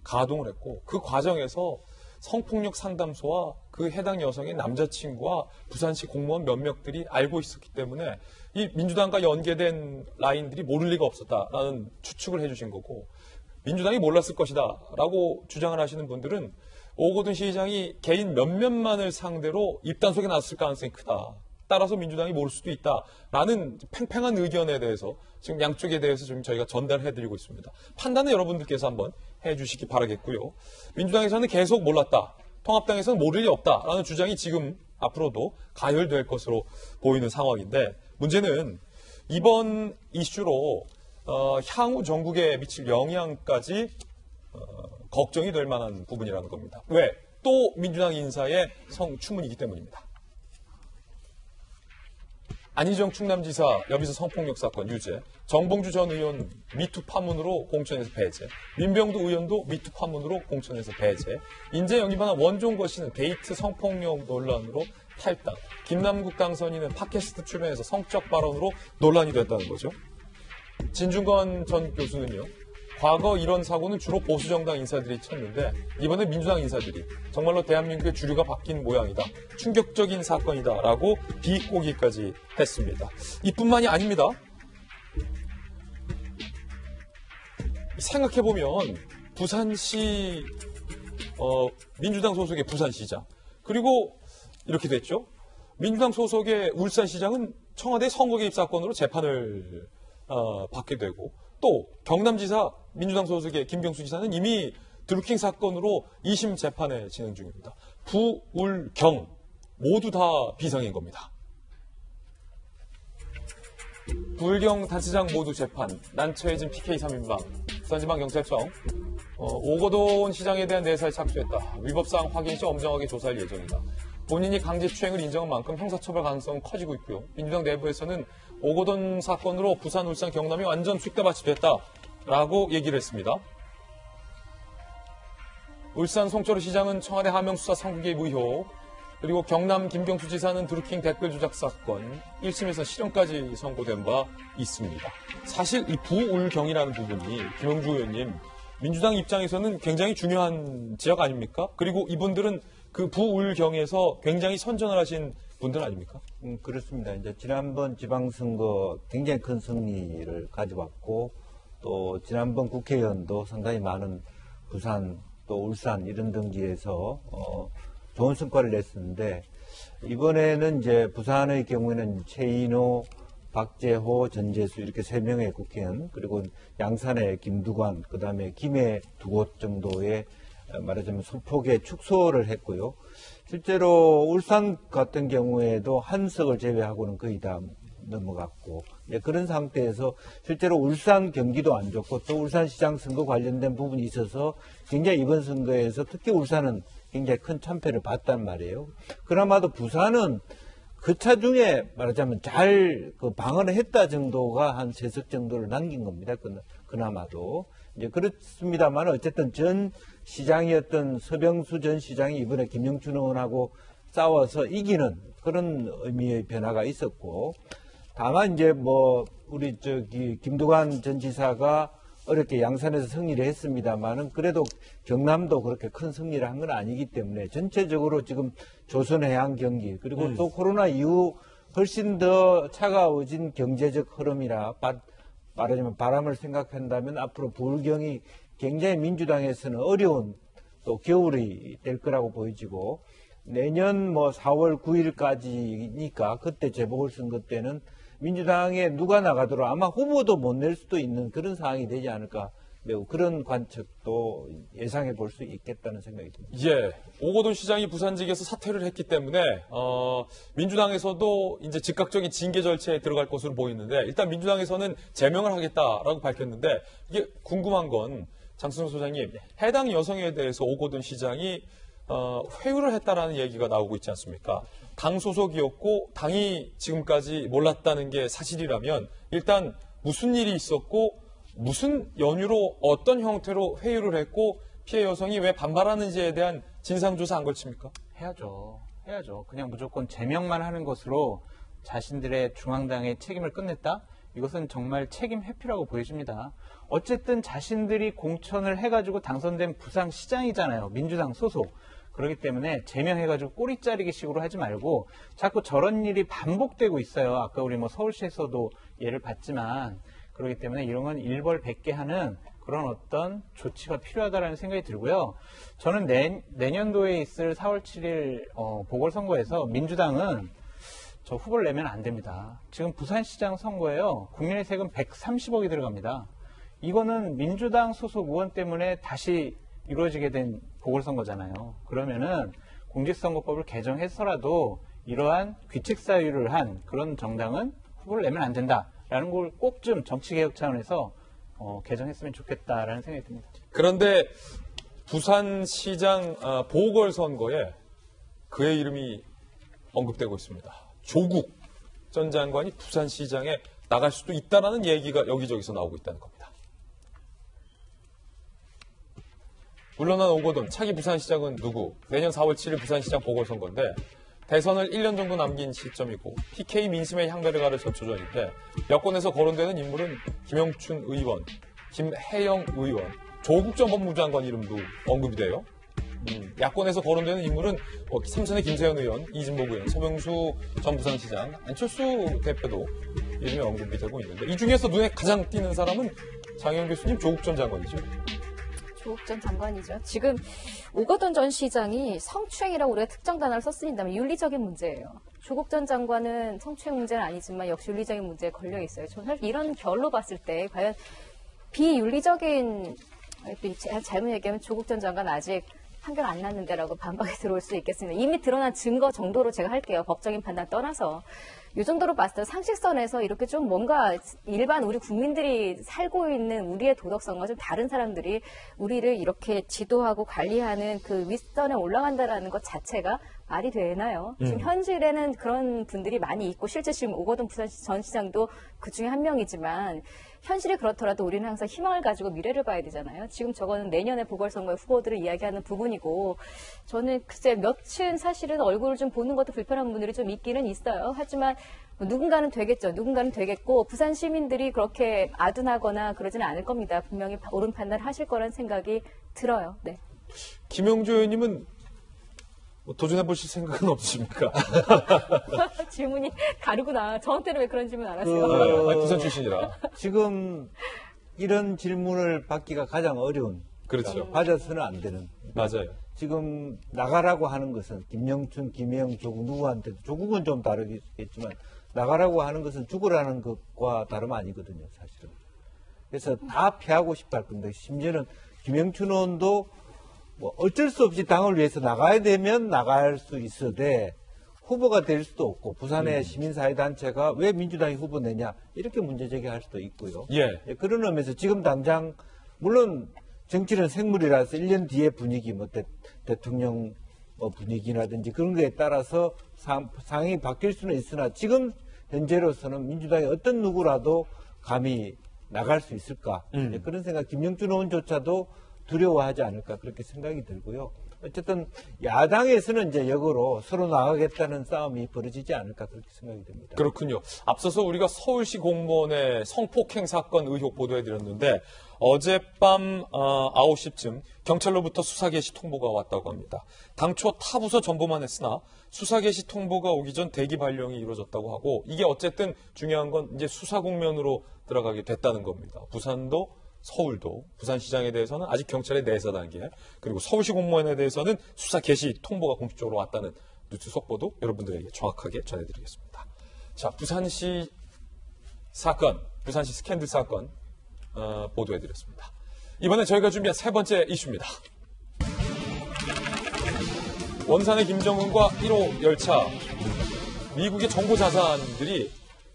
가동을 했고 그 과정에서 성폭력 상담소와 그 해당 여성의 남자친구와 부산시 공무원 몇몇들이 알고 있었기 때문에 이 민주당과 연계된 라인들이 모를 리가 없었다라는 추측을 해주신 거고 민주당이 몰랐을 것이다 라고 주장을 하시는 분들은 오거돈 시장이 개인 몇몇만을 상대로 입단속에 나섰을 가능성이 크다. 따라서 민주당이 모를 수도 있다라는 팽팽한 의견에 대해서 지금 양쪽에 대해서 지금 저희가 전달해드리고 있습니다. 판단은 여러분들께서 한번 해주시기 바라겠고요. 민주당에서는 계속 몰랐다. 통합당에서는 모를 리 없다라는 주장이 지금 앞으로도 가열될 것으로 보이는 상황인데 문제는 이번 이슈로 향후 전국에 미칠 영향까지 걱정이 될 만한 부분이라는 겁니다. 왜? 또 민주당 인사의 성추문이기 때문입니다. 안희정 충남지사 여비서 성폭력 사건 유죄, 정봉주 전 의원 미투 파문으로 공천에서 배제, 민병두 의원도 미투 파문으로 공천에서 배제, 인재 영입하는 원종거 씨는 데이트 성폭력 논란으로 탈당, 김남국 당선인은 팟캐스트 출연해서 성적 발언으로 논란이 됐다는 거죠. 진중권 전 교수는요, 과거 이런 사고는 주로 보수정당 인사들이 쳤는데 이번에 민주당 인사들이 정말로 대한민국의 주류가 바뀐 모양이다. 충격적인 사건이다라고 비꼬기까지 했습니다. 이뿐만이 아닙니다. 생각해보면 부산시 민주당 소속의 부산시장, 그리고 이렇게 됐죠. 민주당 소속의 울산시장은 청와대 선거 개입 사건으로 재판을 받게 되고, 또 경남지사 민주당 소속의 김경수 지사는 이미 드루킹 사건으로 2심 재판에 진행 중입니다. 부, 울, 경 모두 다 비상인 겁니다. 부울경 단체장 모두 재판, 난처해진 PK 3인방, 부산지방경찰청 오거돈 시장에 대한 내사에 착수했다. 위법사항 확인 시 엄정하게 조사할 예정이다. 본인이 강제추행을 인정한 만큼 형사처벌 가능성은 커지고 있고요. 민주당 내부에서는 오거돈 사건으로 부산, 울산, 경남이 완전 쑥대밭이 됐다라고 얘기를 했습니다. 울산 송철호 시장은 청와대 하명수사 상부 개입 의혹, 그리고 경남 김경수 지사는 드루킹 댓글 조작 사건, 1심에서 실형까지 선고된 바 있습니다. 사실 이 부울경이라는 부분이 김영주 의원님, 민주당 입장에서는 굉장히 중요한 지역 아닙니까? 그리고 이분들은 그 부울경에서 굉장히 선전을 하신 분들 아닙니까? 그렇습니다. 이제 지난번 지방선거 굉장히 큰 승리를 가져왔고, 또 지난번 국회의원도 상당히 많은 부산 또 울산 이런 등지에서 좋은 성과를 냈었는데, 이번에는 이제 부산의 경우에는 최인호, 박재호, 전재수 이렇게 3명의 국회의원, 그리고 양산의 김두관, 그 다음에 김해 2곳 정도의 말하자면 소폭의 축소를 했고요. 실제로 울산 같은 경우에도 한석을 제외하고는 거의 다 넘어갔고, 그런 상태에서 실제로 울산 경기도 안 좋고 또 울산시장 선거 관련된 부분이 있어서 굉장히 이번 선거에서 특히 울산은 굉장히 큰 참패를 봤단 말이에요. 그나마도 부산은 그 차 중에 말하자면 잘 방어를 했다 정도가 한 3석 정도를 남긴 겁니다. 그나마도. 이제 그렇습니다만 어쨌든 전 시장이었던 서병수 전 시장이 이번에 김영춘 의원하고 싸워서 이기는 그런 의미의 변화가 있었고, 다만 이제 우리 김두관 전 지사가 어렵게 양산에서 승리를 했습니다만은 그래도 경남도 그렇게 큰 승리를 한 건 아니기 때문에 전체적으로 지금 조선해양 경기, 그리고 또 코로나 이후 훨씬 더 차가워진 경제적 흐름이라 말하자면 바람을 생각한다면 앞으로 부울경이 굉장히 민주당에서는 어려운 또 겨울이 될 거라고 보여지고, 내년 4월 9일까지니까 그때 재보궐선거 때는 민주당에 누가 나가더라도 아마 후보도 못 낼 수도 있는 그런 상황이 되지 않을까, 매우 그런 관측도 예상해 볼 수 있겠다는 생각이 듭니다. 예, 오거돈 시장이 부산직에서 사퇴를 했기 때문에 민주당에서도 이제 즉각적인 징계 절차에 들어갈 것으로 보이는데, 일단 민주당에서는 제명을 하겠다라고 밝혔는데, 이게 궁금한 건 장승호 소장님, 해당 여성에 대해서 오거돈 시장이 회유를 했다라는 얘기가 나오고 있지 않습니까? 당 소속이었고 당이 지금까지 몰랐다는 게 사실이라면 일단 무슨 일이 있었고 무슨 연유로 어떤 형태로 회유를 했고 피해 여성이 왜 반발하는지에 대한 진상조사 안 걸칩니까? 해야죠. 그냥 무조건 제명만 하는 것으로 자신들의 중앙당의 책임을 끝냈다? 이것은 정말 책임 회피라고 보여집니다. 어쨌든 자신들이 공천을 해가지고 당선된 부산시장이잖아요. 민주당 소속. 그렇기 때문에 제명해가지고 꼬리 자르기 식으로 하지 말고 자꾸 저런 일이 반복되고 있어요. 아까 우리 서울시에서도 예를 봤지만, 그렇기 때문에 이런 건 일벌백계 하는 그런 어떤 조치가 필요하다는 생각이 들고요. 저는 내년도에 있을 4월 7일 보궐선거에서 민주당은 저 후보를 내면 안 됩니다. 지금 부산시장 선거에요. 국민의 세금 130억이 들어갑니다. 이거는 민주당 소속 의원 때문에 다시 이루어지게 된 보궐선거잖아요. 그러면은 공직선거법을 개정해서라도 이러한 귀책 사유를 한 그런 정당은 후보를 내면 안 된다라는 걸 꼭 좀 정치개혁 차원에서 개정했으면 좋겠다라는 생각이 듭니다. 그런데 부산시장 보궐선거에 그의 이름이 언급되고 있습니다. 조국 전 장관이 부산시장에 나갈 수도 있다라는 얘기가 여기저기서 나오고 있다는 겁니다. 물러난 오거돈 차기 부산시장은 누구? 내년 4월 7일 부산시장 보궐선거인데 대선을 1년 정도 남긴 시점이고 PK 민심의 향배를 가를 전초전인데 여권에서 거론되는 인물은 김영춘 의원, 김혜영 의원, 조국 전 법무부 장관 이름도 언급이 돼요. 야권에서 거론되는 인물은 삼선의 김세현 의원, 이진복 의원, 서명수 전 부산시장, 안철수 대표도 이름이 언급이 되고 있는데 이 중에서 눈에 가장 띄는 사람은 장영 교수님 조국 전 장관이죠. 조국 전 장관이죠. 지금 오거돈 전 시장이 성추행이라고 우리가 특정 단어를 썼습니다만 윤리적인 문제예요. 조국 전 장관은 성추행 문제는 아니지만 역시 윤리적인 문제에 걸려 있어요. 저는 사실 이런 결로 봤을 때 과연 비윤리적인, 잘못 얘기하면 조국 전 장관 아직 판결 안 났는데라고 반박이 들어올 수 있겠습니다. 이미 드러난 증거 정도로 제가 할게요. 법적인 판단 떠나서. 이 정도로 봤을 때 상식선에서 이렇게 좀 뭔가 일반 우리 국민들이 살고 있는 우리의 도덕성과 좀 다른 사람들이 우리를 이렇게 지도하고 관리하는 그 윗선에 올라간다라는 것 자체가 말이 되나요? 지금 현실에는 그런 분들이 많이 있고 실제 지금 오거돈 부산시 전 시장도 그중에 한 명이지만 현실이 그렇더라도 우리는 항상 희망을 가지고 미래를 봐야 되잖아요. 지금 저거는 내년에 보궐선거의 후보들을 이야기하는 부분이고 저는 글쎄 몇은 사실은 얼굴을 좀 보는 것도 불편한 분들이 좀 있기는 있어요. 하지만 누군가는 되겠죠. 누군가는 되겠고 부산 시민들이 그렇게 아둔하거나 그러지는 않을 겁니다. 분명히 옳은 판단을 하실 거라는 생각이 들어요. 네. 김영주 의원님은 도전해 보실 생각은 없으십니까? 질문이 다르구나. 저한테는 왜 그런 질문 안 하세요? 부산 출신이라. 지금 이런 질문을 받기가 가장 어려운. 그렇죠. 받아서는 안 되는. 맞아요. 지금 나가라고 하는 것은 김영춘, 김혜영, 조국 누구한테도 조국은 좀 다르겠지만 나가라고 하는 것은 죽으라는 것과 다름 아니거든요, 사실은. 그래서 다 피하고 싶어 할 건데 심지어는 김영춘 의원도 뭐 어쩔 수 없이 당을 위해서 나가야 되면 나갈 수 있어도 후보가 될 수도 없고 부산의 시민사회단체가 왜 민주당이 후보 내냐 이렇게 문제 제기할 수도 있고요. 예. 그런 의미에서 지금 당장 물론 정치는 생물이라서 1년 뒤의 분위기 뭐 대통령 분위기라든지 그런 거에 따라서 상황이 바뀔 수는 있으나 지금 현재로서는 민주당의 어떤 누구라도 감히 나갈 수 있을까 그런 생각 김영춘 의원조차도 두려워하지 않을까 그렇게 생각이 들고요. 어쨌든 야당에서는 이제 역으로 서로 나가겠다는 싸움이 벌어지지 않을까 그렇게 생각이 됩니다. 그렇군요. 앞서서 우리가 서울시 공무원의 성폭행 사건 의혹 보도해드렸는데 어젯밤 9시쯤 경찰로부터 수사 개시 통보가 왔다고 합니다. 당초 타 부서 전보만 했으나 수사 개시 통보가 오기 전 대기 발령이 이루어졌다고 하고 이게 어쨌든 중요한 건 이제 수사 국면으로 들어가게 됐다는 겁니다. 부산도 서울도 부산시장에 대해서는 아직 경찰의 내사 단계 그리고 서울시 공무원에 대해서는 수사 개시 통보가 공식적으로 왔다는 뉴스 속보도 여러분들에게 정확하게 전해드리겠습니다. 자, 부산시 사건, 부산시 스캔들 사건 보도해드렸습니다. 이번에 저희가 준비한 세 번째 이슈입니다. 원산의 김정은과 1호 열차 미국의 정보 자산들이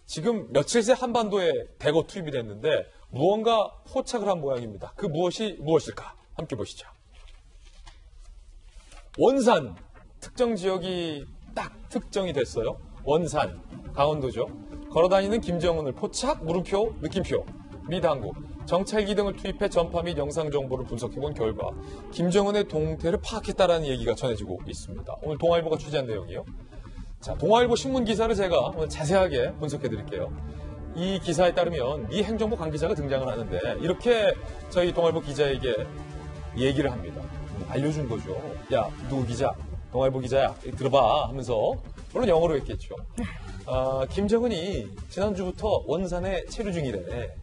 지금 며칠 새 한반도에 대거 투입이 됐는데 무언가 포착을 한 모양입니다. 그 무엇이 무엇일까? 함께 보시죠. 원산 특정 지역이 딱 특정이 됐어요. 원산 강원도죠. 걸어다니는 김정은을 포착, 물음표, 느낌표, 미 당국, 정찰기 등을 투입해 전파 및 영상 정보를 분석해본 결과 김정은의 동태를 파악했다라는 얘기가 전해지고 있습니다. 오늘 동아일보가 취재한 내용이에요. 자, 동아일보 신문 기사를 제가 오늘 자세하게 분석해드릴게요. 이 기사에 따르면 미 행정부 관계자가 등장을 하는데 이렇게 저희 동아일보 기자에게 얘기를 합니다. 알려준 거죠. 야, 누구 기자? 동아일보 기자야. 들어봐 하면서 물론 영어로 했겠죠. 김정은이 지난주부터 원산에 체류 중이래.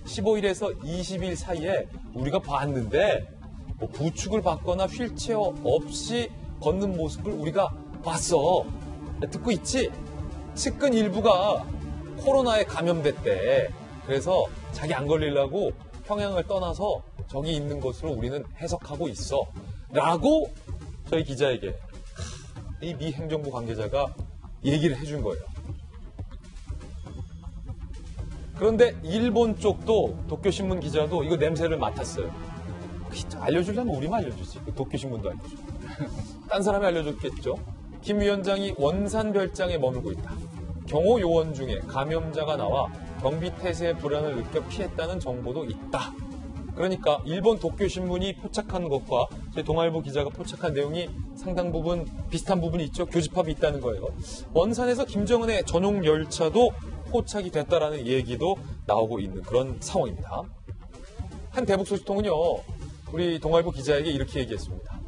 15일에서 20일 사이에 우리가 봤는데 뭐 부축을 받거나 휠체어 없이 걷는 모습을 우리가 봤어. 듣고 있지? 측근 일부가 코로나에 감염됐대. 그래서 자기 안 걸리려고 평양을 떠나서 저기 있는 것으로 우리는 해석하고 있어. 라고 저희 기자에게 이 미 행정부 관계자가 얘기를 해준 거예요. 그런데 일본 쪽도 도쿄신문 기자도 이거 냄새를 맡았어요. 알려주려면 우리만 알려주지. 도쿄신문도 알려줘. 딴 사람이 알려줬겠죠. 김 위원장이 원산 별장에 머물고 있다. 경호 요원 중에 감염자가 나와 경비태세의 불안을 느껴 피했다는 정보도 있다. 그러니까 일본 도쿄신문이 포착한 것과 저희 동아일보 기자가 포착한 내용이 상당 부분 비슷한 부분이 있죠. 교집합이 있다는 거예요. 원산에서 김정은의 전용 열차도 포착이 됐다라는 얘기도 나오고 있는 그런 상황입니다. 한 대북 소식통은요, 우리 동아일보 기자에게 이렇게 얘기했습니다.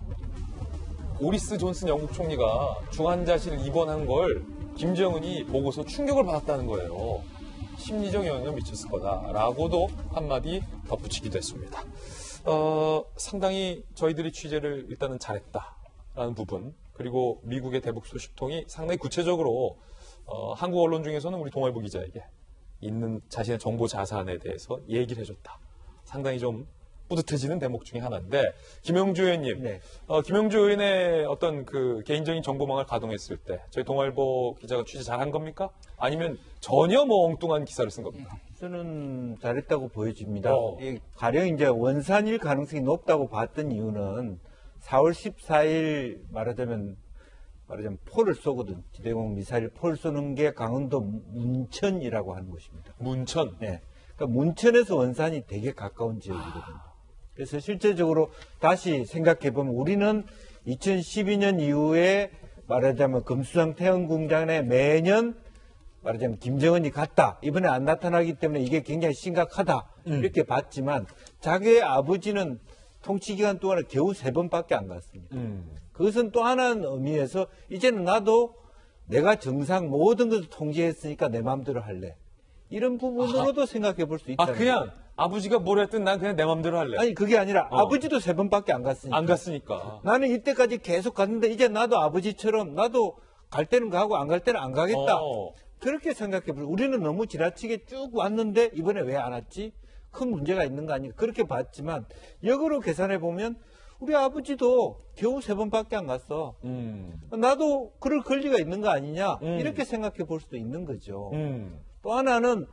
보리스 존슨 영국 총리가 중환자실 입원한 걸 김정은이 보고서 충격을 받았다는 거예요. 심리적 영향을 미쳤을 거다라고도 한마디 덧붙이기도 했습니다. 상당히 저희들이 취재를 일단은 잘했다라는 부분, 그리고 미국의 대북 소식통이 상당히 구체적으로 한국 언론 중에서는 우리 동아일보 기자에게 있는 자신의 정보 자산에 대해서 얘기를 해줬다. 상당히 좀 뿌듯해지는 대목 중에 하나인데, 김영주 의원님, 네. 김영주 의원의 어떤 그 개인적인 정보망을 가동했을 때 저희 동아일보 기자가 취재 잘한 겁니까? 아니면 전혀 뭐 엉뚱한 기사를 쓴 겁니까? 저는 잘했다고 보여집니다. 가령 이제 원산일 가능성이 높다고 봤던 이유는 4월 14일 말하자면 포를 쏘거든. 지대공 미사일 포를 쏘는 게 강원도 문천이라고 하는 곳입니다. 문천? 네. 그러니까 문천에서 원산이 되게 가까운 지역이거든요. 그래서 실제적으로 다시 생각해보면 우리는 2012년 이후에 말하자면 금수장 태영궁장에 매년 말하자면 김정은이 갔다. 이번에 안 나타나기 때문에 이게 굉장히 심각하다. 이렇게 봤지만 자기의 아버지는 통치기간 동안에 겨우 3번밖에 안 갔습니다. 그것은 또 하나의 의미에서 이제는 나도 내가 정상 모든 것을 통제했으니까 내 마음대로 할래. 이런 부분으로도 생각해 볼 수 있다. 그냥 아버지가 뭘 했든 난 그냥 내 맘대로 할래. 아니 그게 아니라 아버지도 3번밖에 안 갔으니까. 안 갔으니까. 나는 이때까지 계속 갔는데 이제 나도 아버지처럼 나도 갈 때는 가고 안 갈 때는 안 가겠다. 그렇게 생각해 보세요. 우리는 너무 지나치게 쭉 왔는데 이번에 왜 안 왔지? 큰 문제가 있는 거 아닌가? 그렇게 봤지만 역으로 계산해 보면 우리 아버지도 겨우 3번밖에 안 갔어. 나도 그럴 권리가 있는 거 아니냐? 이렇게 생각해 볼 수도 있는 거죠. 또 하나는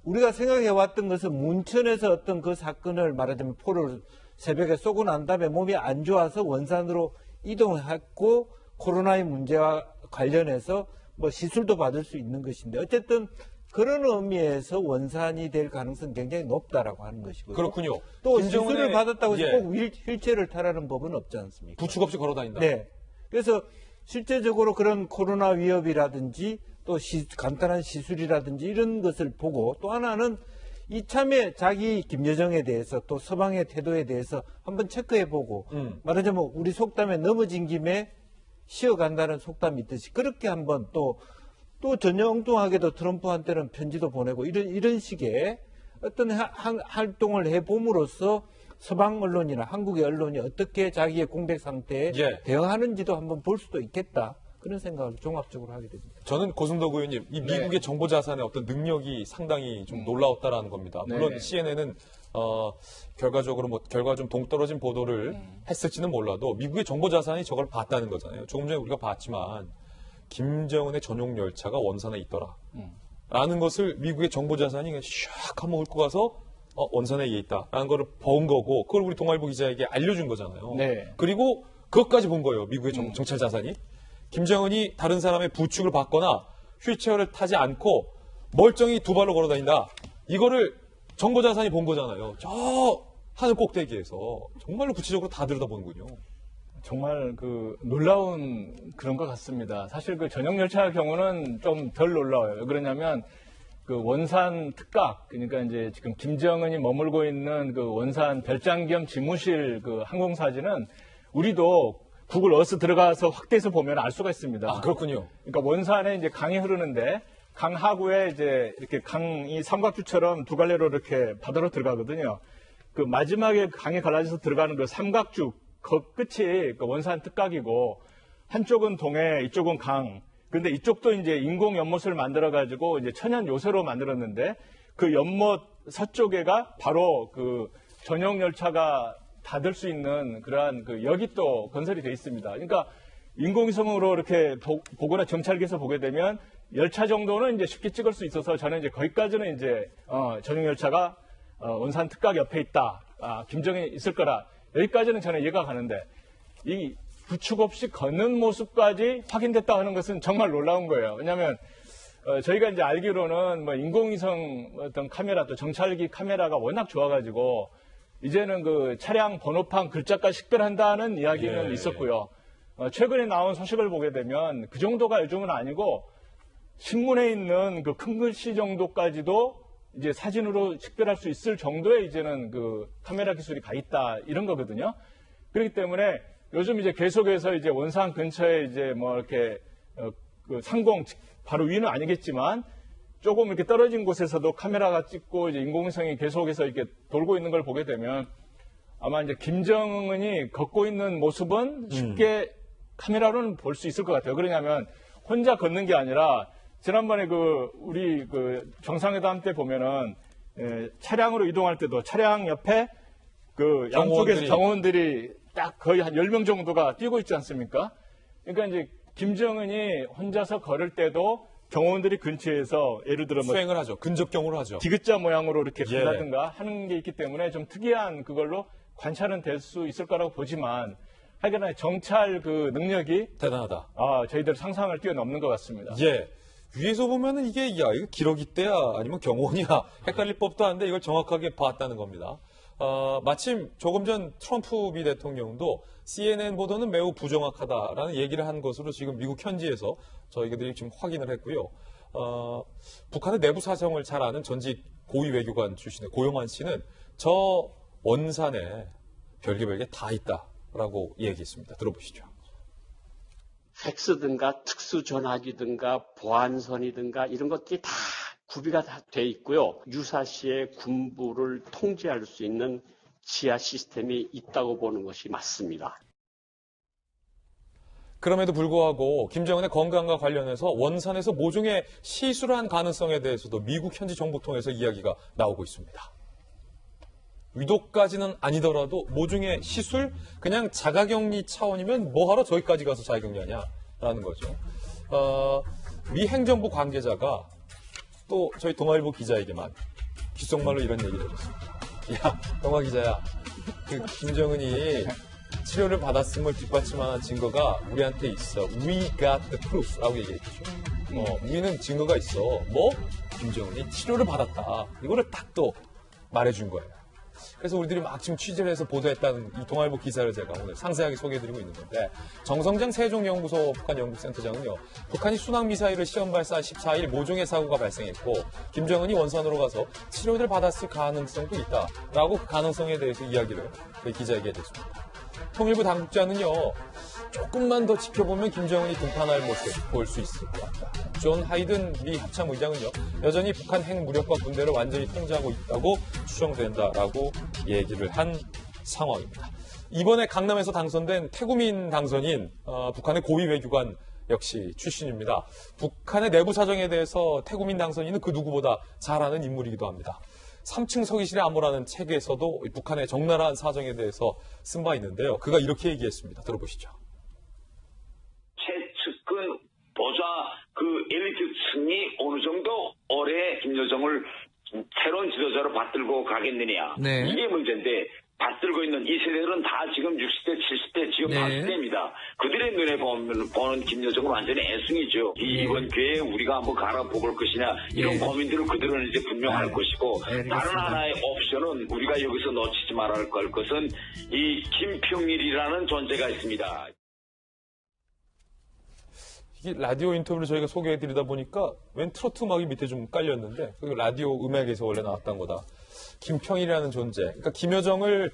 우리가 생각해 왔던 것은 문천에서 어떤 그 사건을 말하자면 포를 새벽에 쏘고 난 다음에 몸이 안 좋아서 원산으로 이동했고 코로나의 문제와 관련해서 뭐 시술도 받을 수 있는 것인데 어쨌든 그런 의미에서 원산이 될 가능성이 굉장히 높다라고 하는 것이고요. 그렇군요. 또 시술을 받았다고 해서 꼭 휠체어를 타라는 법은 없지 않습니까? 부축 없이 걸어 다닌다. 네. 그래서 실제적으로 그런 코로나 위협이라든지 또 간단한 시술이라든지 이런 것을 보고 또 하나는 이참에 자기 김여정에 대해서 또 서방의 태도에 대해서 한번 체크해보고 말하자면 우리 속담에 넘어진 김에 쉬어간다는 속담이 있듯이 그렇게 한번 또 전혀 엉뚱하게도 트럼프한테는 편지도 보내고 이런 식의 어떤 활동을 해봄으로써 서방 언론이나 한국의 언론이 어떻게 자기의 공백 상태에 대응하는지도 한번 볼 수도 있겠다. 그런 생각을 종합적으로 하게 됩니다. 저는 고승덕 의원님, 이 미국의 정보 자산의 어떤 능력이 상당히 좀 놀라웠다라는 겁니다. 물론 CNN은 결과적으로 결과 좀 동떨어진 보도를 했을지는 몰라도 미국의 정보 자산이 저걸 봤다는 거잖아요. 조금 전에 우리가 봤지만 김정은의 전용 열차가 원산에 있더라. 라는 것을 미국의 정보 자산이 그냥 샥 한번 훑고 가서 원산에 있다라는 걸 본 거고 그걸 우리 동아일보 기자에게 알려준 거잖아요. 그리고 그것까지 본 거예요. 미국의 정찰 자산이. 김정은이 다른 사람의 부축을 받거나 휠체어를 타지 않고 멀쩡히 두 발로 걸어 다닌다. 이거를 정보 자산이 본 거잖아요. 저 하늘 꼭대기에서 정말로 구체적으로 다 들여다보는군요. 정말 놀라운 그런 것 같습니다. 사실 전용 열차의 경우는 좀 덜 놀라워요. 왜 그러냐면 원산 특각, 그러니까 이제 지금 김정은이 머물고 있는 원산 별장 겸 지무실 항공사진은 우리도 구글 어스 들어가서 확대해서 보면 알 수가 있습니다. 그렇군요. 그러니까 원산에 이제 강이 흐르는데 강 하구에 이제 이렇게 강이 삼각주처럼 두 갈래로 이렇게 바다로 들어가거든요. 마지막에 강이 갈라져서 들어가는 삼각주 끝이 원산 특각이고 한쪽은 동해, 이쪽은 강. 근데 이쪽도 이제 인공 연못을 만들어 가지고 이제 천연 요새로 만들었는데 그 연못 서쪽에가 바로 전용 열차가 닫을 수 있는 그러한 역이 또 건설이 되어 있습니다. 그러니까 인공위성으로 이렇게 보거나 정찰기에서 보게 되면 열차 정도는 이제 쉽게 찍을 수 있어서 저는 이제 거기까지는 이제 전용 열차가 원산 특각 옆에 있다. 김정은이 있을 거라. 여기까지는 저는 이해가 가는데 이 부축 없이 걷는 모습까지 확인됐다 하는 것은 정말 놀라운 거예요. 왜냐하면 저희가 이제 알기로는 뭐 인공위성 어떤 카메라 또 정찰기 카메라가 워낙 좋아가지고 이제는 그 차량 번호판 글자까지 식별한다는 이야기는 있었고요. 최근에 나온 소식을 보게 되면 그 정도가 요즘은 아니고 신문에 있는 그 큰 글씨 정도까지도 이제 사진으로 식별할 수 있을 정도의 이제는 그 카메라 기술이 가 있다 이런 거거든요. 그렇기 때문에 요즘 이제 계속해서 이제 원산 근처에 이제 뭐 이렇게 그 상공 바로 위는 아니겠지만 조금 이렇게 떨어진 곳에서도 카메라가 찍고 이제 인공위성이 계속해서 이렇게 돌고 있는 걸 보게 되면 아마 이제 김정은이 걷고 있는 모습은 쉽게 카메라로는 볼 수 있을 것 같아요. 그러냐면 혼자 걷는 게 아니라 지난번에 우리 정상회담 때 보면은 차량으로 이동할 때도 차량 옆에 양쪽에서 경호원들이 딱 거의 한 10명 정도가 뛰고 있지 않습니까? 그러니까 이제 김정은이 혼자서 걸을 때도 경호원들이 근처에서 예를 들어 수행을 하죠. 근접 경호를 하죠. 디귿자 모양으로 이렇게 간다든가 하는 게 있기 때문에 좀 특이한 그걸로 관찰은 될 수 있을 거라고 보지만 하여간 정찰 그 능력이 대단하다. 저희들 상상을 뛰어넘는 것 같습니다. 예. 위에서 보면은 이거 기러기 때야 아니면 경호원이야 헷갈릴 법도 한데 이걸 정확하게 봤다는 겁니다. 마침 조금 전 트럼프 미 대통령도 CNN 보도는 매우 부정확하다라는 얘기를 한 것으로 지금 미국 현지에서 저희들이 지금 확인을 했고요. 북한의 내부 사정을 잘 아는 전직 고위 외교관 출신의 고영환 씨는 저 원산에 별게 다 있다라고 얘기했습니다. 들어보시죠. 팩스든가 특수전화기든가 보안선이든가 이런 것들이 다 구비가 다 돼 있고요. 유사시에 군부를 통제할 수 있는 지하 시스템이 있다고 보는 것이 맞습니다. 그럼에도 불구하고 김정은의 건강과 관련해서 원산에서 모종의 시술을 한 가능성에 대해서도 미국 현지 정부 통해서 이야기가 나오고 있습니다. 위독까지는 아니더라도 모종의 시술, 그냥 자가격리 차원이면 뭐하러 저기까지 가서 자가격리하냐라는 거죠. 미 행정부 관계자가 또 저희 동아일보 기자에게만 귓속말로 이런 얘기를 해줬습니다. 야, 동아 기자야, 그 김정은이 치료를 받았음을 뒷받침하는 증거가 우리한테 있어. We got the proof 라고 얘기했죠. 우리는 증거가 있어. 뭐? 김정은이 치료를 받았다. 이거를 딱 또 말해준 거예요. 그래서 우리들이 막 지금 취재를 해서 보도했다는 이 동아일보 기사를 제가 오늘 상세하게 소개해드리고 있는 건데, 정성장 세종연구소 북한연구센터장은요, 북한이 순항미사일을 시험 발사한 14일 모종의 사고가 발생했고 김정은이 원산으로 가서 치료를 받았을 가능성도 있다라고 그 가능성에 대해서 이야기를 기자에게 해줬습니다. 통일부 당국자는요, 조금만 더 지켜보면 김정은이 등판할 모습 볼 수 있을 것 같다. 존 하이든 미 합참의장은요, 여전히 북한 핵무력과 군대를 완전히 통제하고 있다고 추정된다라고 얘기를 한 상황입니다. 이번에 강남에서 당선된 태구민 당선인 북한의 고위 외교관 역시 출신입니다. 북한의 내부 사정에 대해서 태구민 당선인은 그 누구보다 잘 아는 인물이기도 합니다. 3층 서기실의 안보라는 책에서도 북한의 적나라한 사정에 대해서 쓴 바 있는데요. 그가 이렇게 얘기했습니다. 들어보시죠. 최측근 보좌 그 엘리트층이 어느 정도 올해 김여정을 새로운 지도자로 받들고 가겠느냐. 네. 이게 문제인데 받들고 있는 이 세대들은 다 지금 60대, 70대, 지금 80대입니다. 그들의 눈에 보는 김여정은 완전히 애승이죠. 이번 기회에 우리가 한번 갈아보볼 것이냐 이런 고민들을 그들은 이제 분명할 것이고 다른 하나의 옵션은 우리가 여기서 놓치지 말아야 할 것은 이 김평일이라는 존재가 있습니다. 이게 라디오 인터뷰를 저희가 소개해드리다 보니까 웬 트로트 음악이 밑에 좀 깔렸는데 그 라디오 음악에서 원래 나왔던 거다. 김평일이라는 존재. 그러니까 김여정을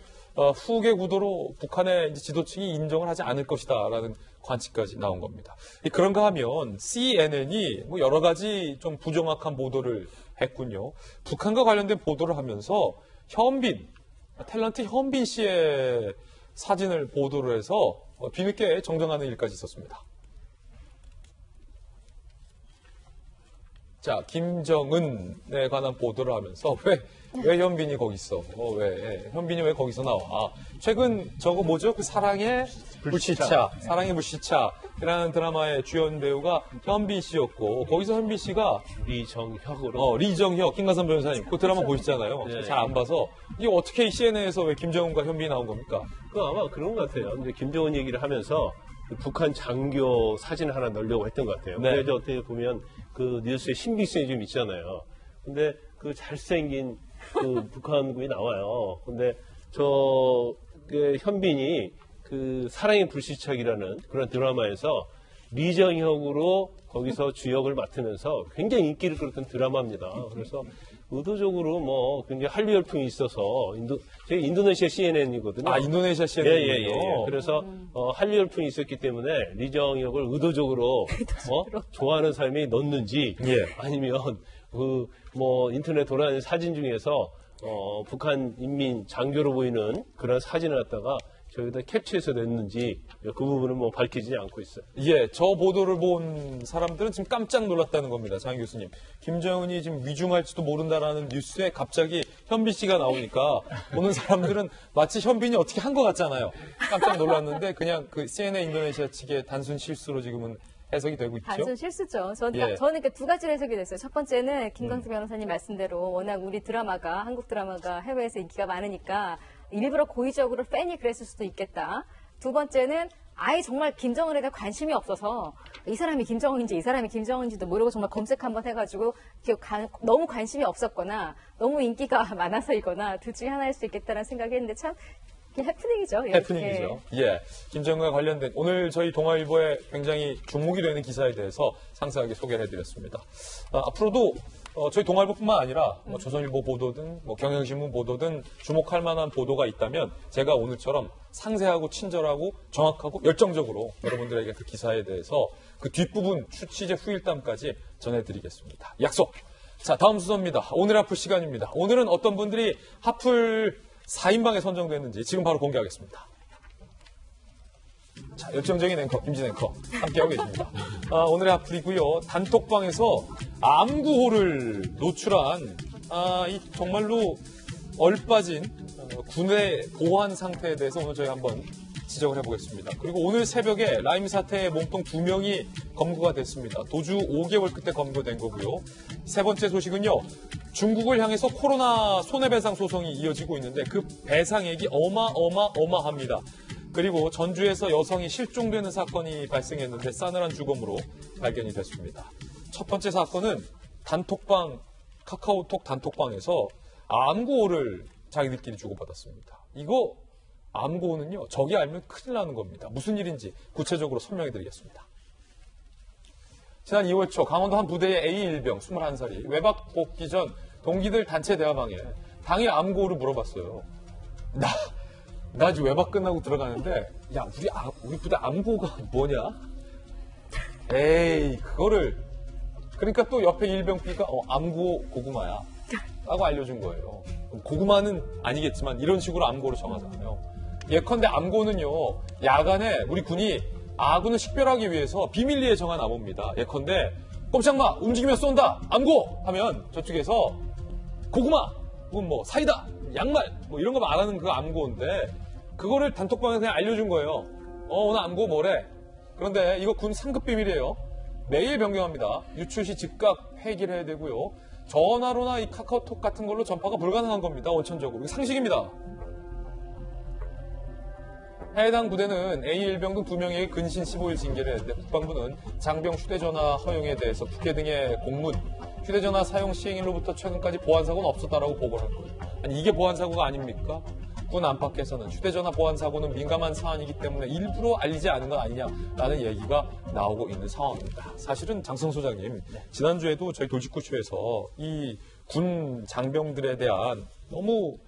후계 구도로 북한의 지도층이 인정을 하지 않을 것이다라는 관측까지 나온 겁니다. 그런가 하면 CNN이 뭐 여러 가지 좀 부정확한 보도를 했군요. 북한과 관련된 보도를 하면서 탤런트 현빈 씨의 사진을 보도를 해서 뒤늦게 정정하는 일까지 있었습니다. 자, 김정은에 관한 보도를 하면서 왜 현빈이 거기 있어? 현빈이 왜 거기서 나와? 최근 저거 뭐죠? 그 사랑의 불시차. 사랑의 불시차라는 드라마의 주연 배우가 현빈 씨였고, 거기서 현빈 씨가 리정혁, 김가선 변호사님. 그 드라마 보시잖아요. 네. 잘 안 봐서. 이게 어떻게 CNN에서 왜 김정은과 현빈이 나온 겁니까? 그 아마 그런 것 같아요. 이제 김정은 얘기를 하면서 북한 장교 사진을 하나 넣으려고 했던 것 같아요. 네. 그래서 어떻게 보면 그 뉴스에 신빙성이 좀 있잖아요. 근데 그 잘생긴 그 북한군이 나와요. 근데 그 현빈이 그 사랑의 불시착이라는 그런 드라마에서 리정혁으로 거기서 주역을 맡으면서 굉장히 인기를 끌었던 드라마입니다. 그래서 의도적으로 뭐 굉장히 한류 열풍이 있어서 저희 인도네시아 CNN이거든요. 아, 인도네시아 CNN. 예. 그래서 한류 열풍이 있었기 때문에 리정혁을 의도적으로 좋아하는 사람이 넣는지 아니면 그 뭐 인터넷 돌아다니는 사진 중에서 북한 인민 장교로 보이는 그런 사진을 갖다가 저기다 캡처해서 냈는지 그 부분은 뭐 밝히지 않고 있어요. 예, 저 보도를 본 사람들은 지금 깜짝 놀랐다는 겁니다. 장 교수님. 김정은이 지금 위중할지도 모른다라는 뉴스에 갑자기 현빈 씨가 나오니까 보는 사람들은 마치 현빈이 어떻게 한 것 같잖아요. 깜짝 놀랐는데 그냥 그 CNN 인도네시아 측의 단순 실수로 지금은 해석이 되고 있죠. 단순 실수죠. 저는 이렇게 두 가지로 해석이 됐어요. 첫 번째는 김광수 변호사님 말씀대로 워낙 우리 드라마가 한국 드라마가 해외에서 인기가 많으니까 일부러 고의적으로 팬이 그랬을 수도 있겠다. 두 번째는 아예 정말 김정은에 대해 관심이 없어서 이 사람이 김정은인지 이 사람이 김정은인지도 모르고 정말 검색 한번 해가지고 너무 관심이 없었거나 너무 인기가 많아서이거나 둘 중에 하나일 수 있겠다는 생각이 했는데 참 해프닝이죠. 해프닝이죠. 예. 김정은과 관련된 오늘 저희 동아일보에 굉장히 주목이 되는 기사에 대해서 상세하게 소개를 해드렸습니다. 앞으로도 저희 동아일보뿐만 아니라 조선일보 보도든 경향신문 보도든 주목할 만한 보도가 있다면 제가 오늘처럼 상세하고 친절하고 정확하고 열정적으로 여러분들에게 그 기사에 대해서 그 뒷부분 취재 후일담까지 전해드리겠습니다. 약속! 자, 다음 순서입니다. 오늘 하풀 시간입니다. 오늘은 어떤 분들이 하풀 4인방에 선정됐는지 지금 바로 공개하겠습니다. 자, 열정적인 앵커, 김진 앵커 함께하고 계십니다. 오늘의 하풀이고요. 단톡방에서 암구호를 노출한 이 정말로 얼빠진 군의 보안 상태에 대해서 오늘 저희 한번 지적을 해보겠습니다. 그리고 오늘 새벽에 라임 사태에 몸통 2명이 검거가 됐습니다. 도주 5개월 끝에 검거된 거고요. 세 번째 소식은요. 중국을 향해서 코로나 손해배상 소송이 이어지고 있는데 그 배상액이 어마어마합니다. 그리고 전주에서 여성이 실종되는 사건이 발생했는데 싸늘한 주검으로 발견이 됐습니다. 첫 번째 사건은 카카오톡 단톡방에서 암구호를 자기들끼리 주고받았습니다. 이거 암구호는요, 적이 알면 큰일 나는 겁니다. 무슨 일인지 구체적으로 설명해 드리겠습니다. 지난 2월 초 강원도 한 부대의 A1병 21살이 외박 복귀 전 동기들 단체 대화방에 당일 암구호를 물어봤어요. 나 지금 외박 끝나고 들어가는데, 야, 우리 부대 암구호가 뭐냐? 에이, 그거를. 그러니까 또 옆에 일병끼가 암구호 고구마야. 라고 알려준 거예요. 고구마는 아니겠지만 이런 식으로 암구호를 정하잖아요. 예컨대 암구호는요, 야간에 우리 군이 아군을 식별하기 위해서 비밀리에 정한 암호입니다. 예컨대 꼼짝 마, 움직이면 쏜다, 암구호 하면 저쪽에서 고구마, 혹은 뭐 사이다, 양말, 뭐 이런 거 말하는 그 암구호인데 그거를 단톡방에서 그냥 알려준 거예요. 오늘 암구호 뭐래? 그런데 이거 군 상급 비밀이에요. 매일 변경합니다. 유출 시 즉각 폐기를 해야 되고요. 전화로나 이 카카오톡 같은 걸로 전파가 불가능한 겁니다. 원천적으로. 이게 상식입니다. 해당 부대는 A1병 등 2명에게 근신 15일 징계를 했는데 국방부는 장병 휴대전화 허용에 대해서 국회 등의 공문, 휴대전화 사용 시행일로부터 최근까지 보안사고는 없었다라고 보고를 한 거예요. 아니 이게 보안사고가 아닙니까? 군 안팎에서는 휴대전화 보안사고는 민감한 사안이기 때문에 일부러 알리지 않은 건 아니냐라는 얘기가 나오고 있는 상황입니다. 사실은 장성 소장님, 지난주에도 저희 돌직구쇼에서 이 군 장병들에 대한 너무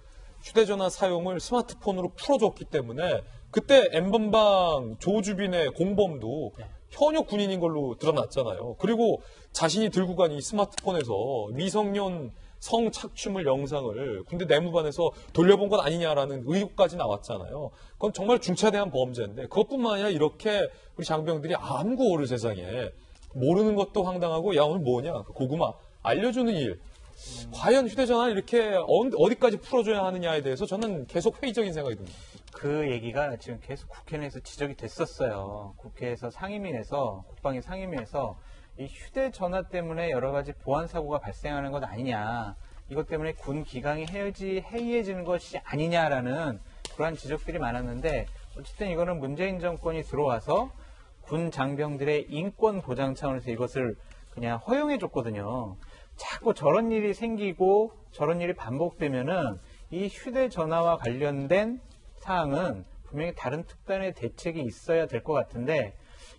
휴대전화 사용을 스마트폰으로 풀어줬기 때문에 그때 N번방 조주빈의 공범도 현역 군인인 걸로 드러났잖아요. 그리고 자신이 들고 간 이 스마트폰에서 미성년 성착취물 영상을 군대 내무반에서 돌려본 것 아니냐라는 의혹까지 나왔잖아요. 그건 정말 중차대한 범죄인데 그것뿐만 아니라 이렇게 우리 장병들이 암구호를 세상에 모르는 것도 황당하고 야 오늘 뭐냐 고구마 알려주는 일 과연 휴대전화를 이렇게 어디까지 풀어줘야 하느냐에 대해서 저는 계속 회의적인 생각이 듭니다. 그 얘기가 지금 계속 국회 내에서 지적이 됐었어요. 국회에서 상임위에서 국방위 상임위에서 이 휴대전화 때문에 여러 가지 보안 사고가 발생하는 것 아니냐, 이것 때문에 군 기강이 해이해지는 것이 아니냐라는 그러한 지적들이 많았는데 어쨌든 이거는 문재인 정권이 들어와서 군 장병들의 인권 보장 차원에서 이것을 그냥 허용해 줬거든요. 자꾸 저런 일이 생기고 저런 일이 반복되면은 이 휴대전화와 관련된 사항은 분명히 다른 특단의 대책이 있어야 될 것 같은데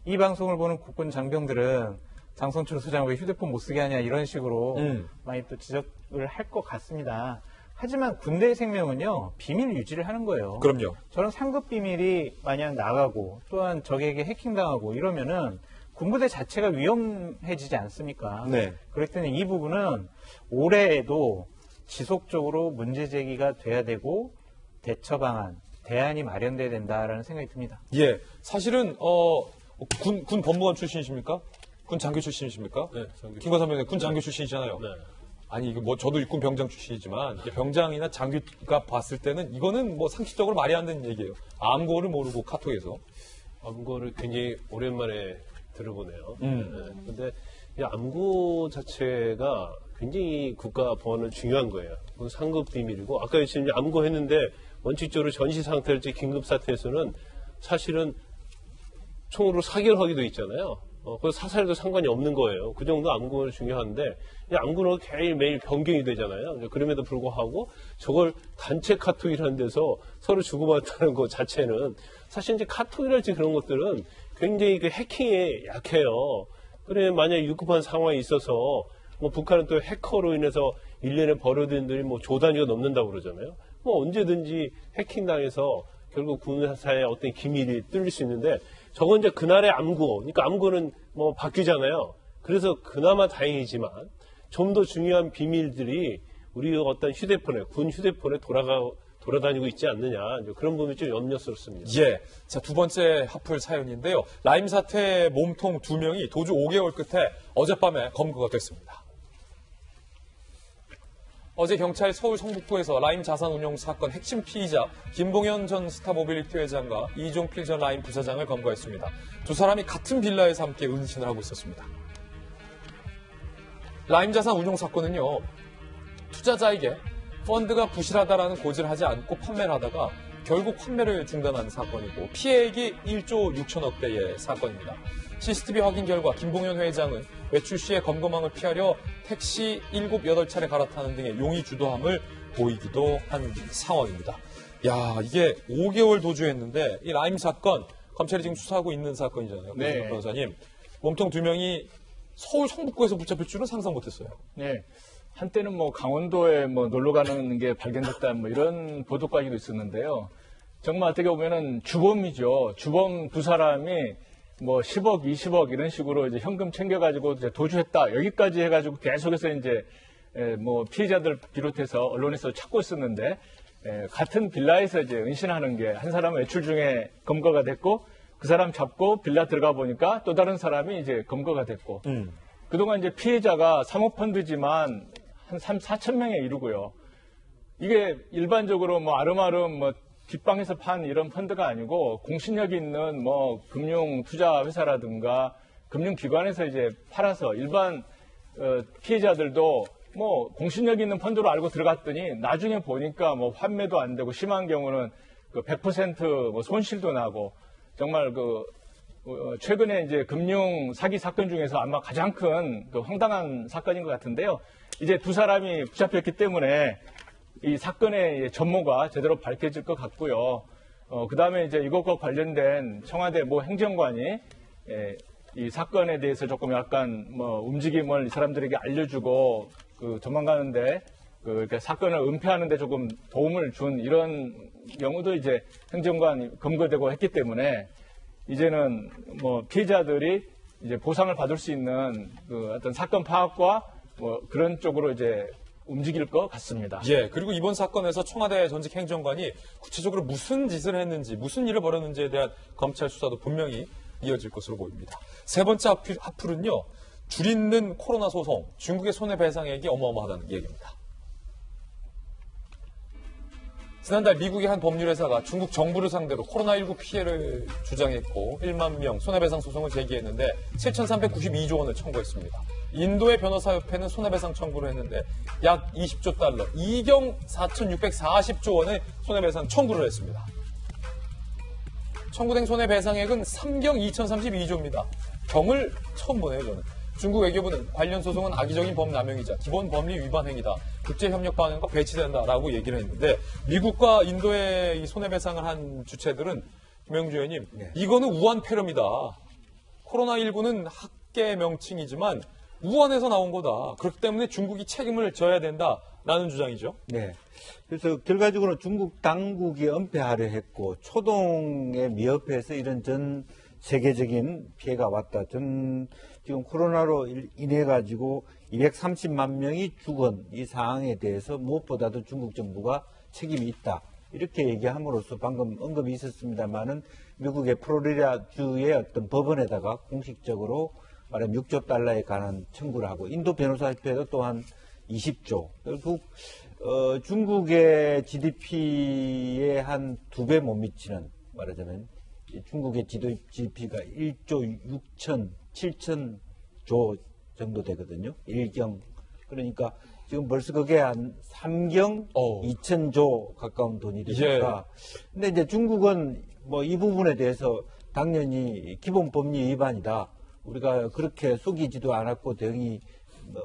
이 방송을 보는 국군 장병들은 장성철 소장 왜 휴대폰 못 쓰게 하냐 이런 식으로 많이 또 지적을 할 것 같습니다. 하지만 군대의 생명은요 비밀 유지를 하는 거예요. 그럼요. 저런 상급 비밀이 만약 나가고 또한 적에게 해킹당하고 이러면은 군부대 자체가 위험해지지 않습니까? 네. 그렇기 때문에 이 부분은 올해에도 지속적으로 문제 제기가 돼야 되고 대처 방안, 대안이 마련돼야 된다라는 생각이 듭니다. 예, 사실은 군 법무관 출신이십니까? 군 장교 출신이십니까? 네, 김관삼 병장 군 장교 출신이잖아요. 네. 아니 이거 뭐 저도 육군 병장 출신이지만 병장이나 장교가 봤을 때는 이거는 뭐 상식적으로 말이 안 되는 얘기예요. 암고를 모르고 카톡에서 암고를 굉장히 오랜만에 들어보네요. 근데 이 암고 자체가 굉장히 국가 보안은 중요한 거예요. 그건 상급 비밀이고 아까 지금 암고했는데 원칙적으로 전시 상태일지 긴급 사태에서는 사실은 총으로 사결하기도 있잖아요. 그래서 사살도 상관이 없는 거예요. 그 정도 암고는 중요한데 이 암고는 매일매일 변경이 되잖아요. 그럼에도 불구하고 저걸 단체 카톡이라는 데서 서로 주고받다는 것 자체는 사실 이제 카톡이랄지 그런 것들은 굉장히 그 해킹에 약해요. 그래 만약에 위급한 상황이 있어서 뭐 북한은 또 해커로 인해서 1년에 벌어들인 돈이 뭐 조 단위가 넘는다고 그러잖아요. 뭐 언제든지 해킹당해서 결국 군사의 어떤 기밀이 뚫릴 수 있는데 저건 이제 그날의 암고, 그러니까 암고는 뭐 바뀌잖아요. 그래서 그나마 다행이지만 좀 더 중요한 비밀들이 우리 어떤 휴대폰에, 군 휴대폰에 돌아다니고 있지 않느냐. 그런 부분이 좀 염려스럽습니다. 예. 자, 두 번째 하풀 사연인데요. 라임 사태 몸통 2명이 도주 5개월 끝에 어젯밤에 검거가 됐습니다. 어제 경찰 서울 성북구에서 라임 자산운용 사건 핵심 피의자 김봉현 전 스타모빌리티 회장과 이종필 전 라임 부사장을 검거했습니다. 두 사람이 같은 빌라에서 함께 은신을 하고 있었습니다. 라임 자산운용 사건은요. 투자자에게 펀드가 부실하다라는 고지를 하지 않고 판매를 하다가 결국 판매를 중단한 사건이고 피해액이 1조 6천억 대의 사건입니다. CCTV 확인 결과 김봉현 회장은 외출 시에 검거망을 피하려 택시 7, 8차례 갈아타는 등의 용의 주도함을 보이기도 한 상황입니다. 야, 이게 5개월 도주했는데 이 라임 사건 검찰이 지금 수사하고 있는 사건이잖아요. 네. 변호사님, 몸통 2명이 서울 성북구에서 붙잡힐 줄은 상상 못했어요. 네. 한때는 뭐 강원도에 뭐 놀러 가는 게 발견됐다 뭐 이런 보도까지도 있었는데요. 정말 어떻게 보면은 주범이죠. 주범 두 사람이 뭐 10억, 20억 이런 식으로 이제 현금 챙겨가지고 이제 도주했다. 여기까지 해가지고 계속해서 이제 뭐 피해자들 비롯해서 언론에서 찾고 있었는데 같은 빌라에서 이제 은신하는 게 한 사람은 외출 중에 검거가 됐고 그 사람 잡고 빌라 들어가 보니까 또 다른 사람이 이제 검거가 됐고 그동안 이제 피해자가 사모펀드지만 한 4천 명에 이르고요. 이게 일반적으로 뭐 아름아름 뭐 뒷방에서 판 이런 펀드가 아니고 공신력 있는 뭐 금융 투자 회사라든가 금융기관에서 이제 팔아서 일반 피해자들도 뭐 공신력 있는 펀드로 알고 들어갔더니 나중에 보니까 뭐 환매도 안 되고 심한 경우는 그 100% 뭐 손실도 나고 정말 그 최근에 이제 금융 사기 사건 중에서 아마 가장 큰 그 황당한 사건인 것 같은데요. 이제 두 사람이 붙잡혔기 때문에 이 사건의 전모가 제대로 밝혀질 것 같고요. 그 다음에 이제 이것과 관련된 청와대 모 행정관이 이 사건에 대해서 조금 약간 뭐 움직임을 이 사람들에게 알려주고 그 도망가는데 그 사건을 은폐하는데 조금 도움을 준 이런 경우도 이제 행정관이 검거되고 했기 때문에 이제는 뭐 피해자들이 이제 보상을 받을 수 있는 그 어떤 사건 파악과 뭐 그런 쪽으로 이제 움직일 것 같습니다. 예, 그리고 이번 사건에서 청와대 전직 행정관이 구체적으로 무슨 짓을 했는지, 무슨 일을 벌였는지에 대한 검찰 수사도 분명히 이어질 것으로 보입니다. 세 번째 하풀은요, 줄있는 코로나 소송, 중국의 손해배상액이 어마어마하다는 얘기입니다. 지난달 미국의 한 법률회사가 중국 정부를 상대로 코로나19 피해를 주장했고 1만 명 손해배상 소송을 제기했는데 7,392조 원을 청구했습니다. 인도의 변호사협회는 손해배상 청구를 했는데 약 20조 달러, 이경 4,640조 원의 손해배상 청구를 했습니다. 청구된 손해배상액은 3경 2032조입니다. 경을 처음 보네요, 저는. 중국 외교부는 관련 소송은 악의적인 법남용이자 기본 법리 위반 행위다. 국제협력 반응과 배치된다라고 얘기를 했는데 미국과 인도의 이 손해배상을 한 주체들은 김영주 의원님, 이거는 우한 폐렴이다. 코로나19는 학계 명칭이지만 우한에서 나온 거다. 그렇기 때문에 중국이 책임을 져야 된다라는 주장이죠. 네. 그래서 결과적으로 중국 당국이 은폐하려 했고 초동에 미흡해서 이런 전 세계적인 피해가 왔다. 지금 코로나로 인해 가지고 230만 명이 죽은 이 상황에 대해서 무엇보다도 중국 정부가 책임이 있다. 이렇게 얘기함으로써 방금 언급이 있었습니다만은 미국의 플로리다주의 어떤 법원에다가 공식적으로 말하면 6조 달러에 관한 청구를 하고 인도 변호사협회도 또한 20조. 결국 중국의 GDP의 한 2배 못 미치는 말하자면 중국의 GDP가 1조 6천, 7천조 정도 되거든요. 1경. 그러니까 지금 벌써 그게 한 3경 2천조 가까운 돈이 되니까. 근데 이제 중국은 뭐 이 부분에 대해서 당연히 기본 법리 위반이다. 우리가 그렇게 속이지도 않았고 대응이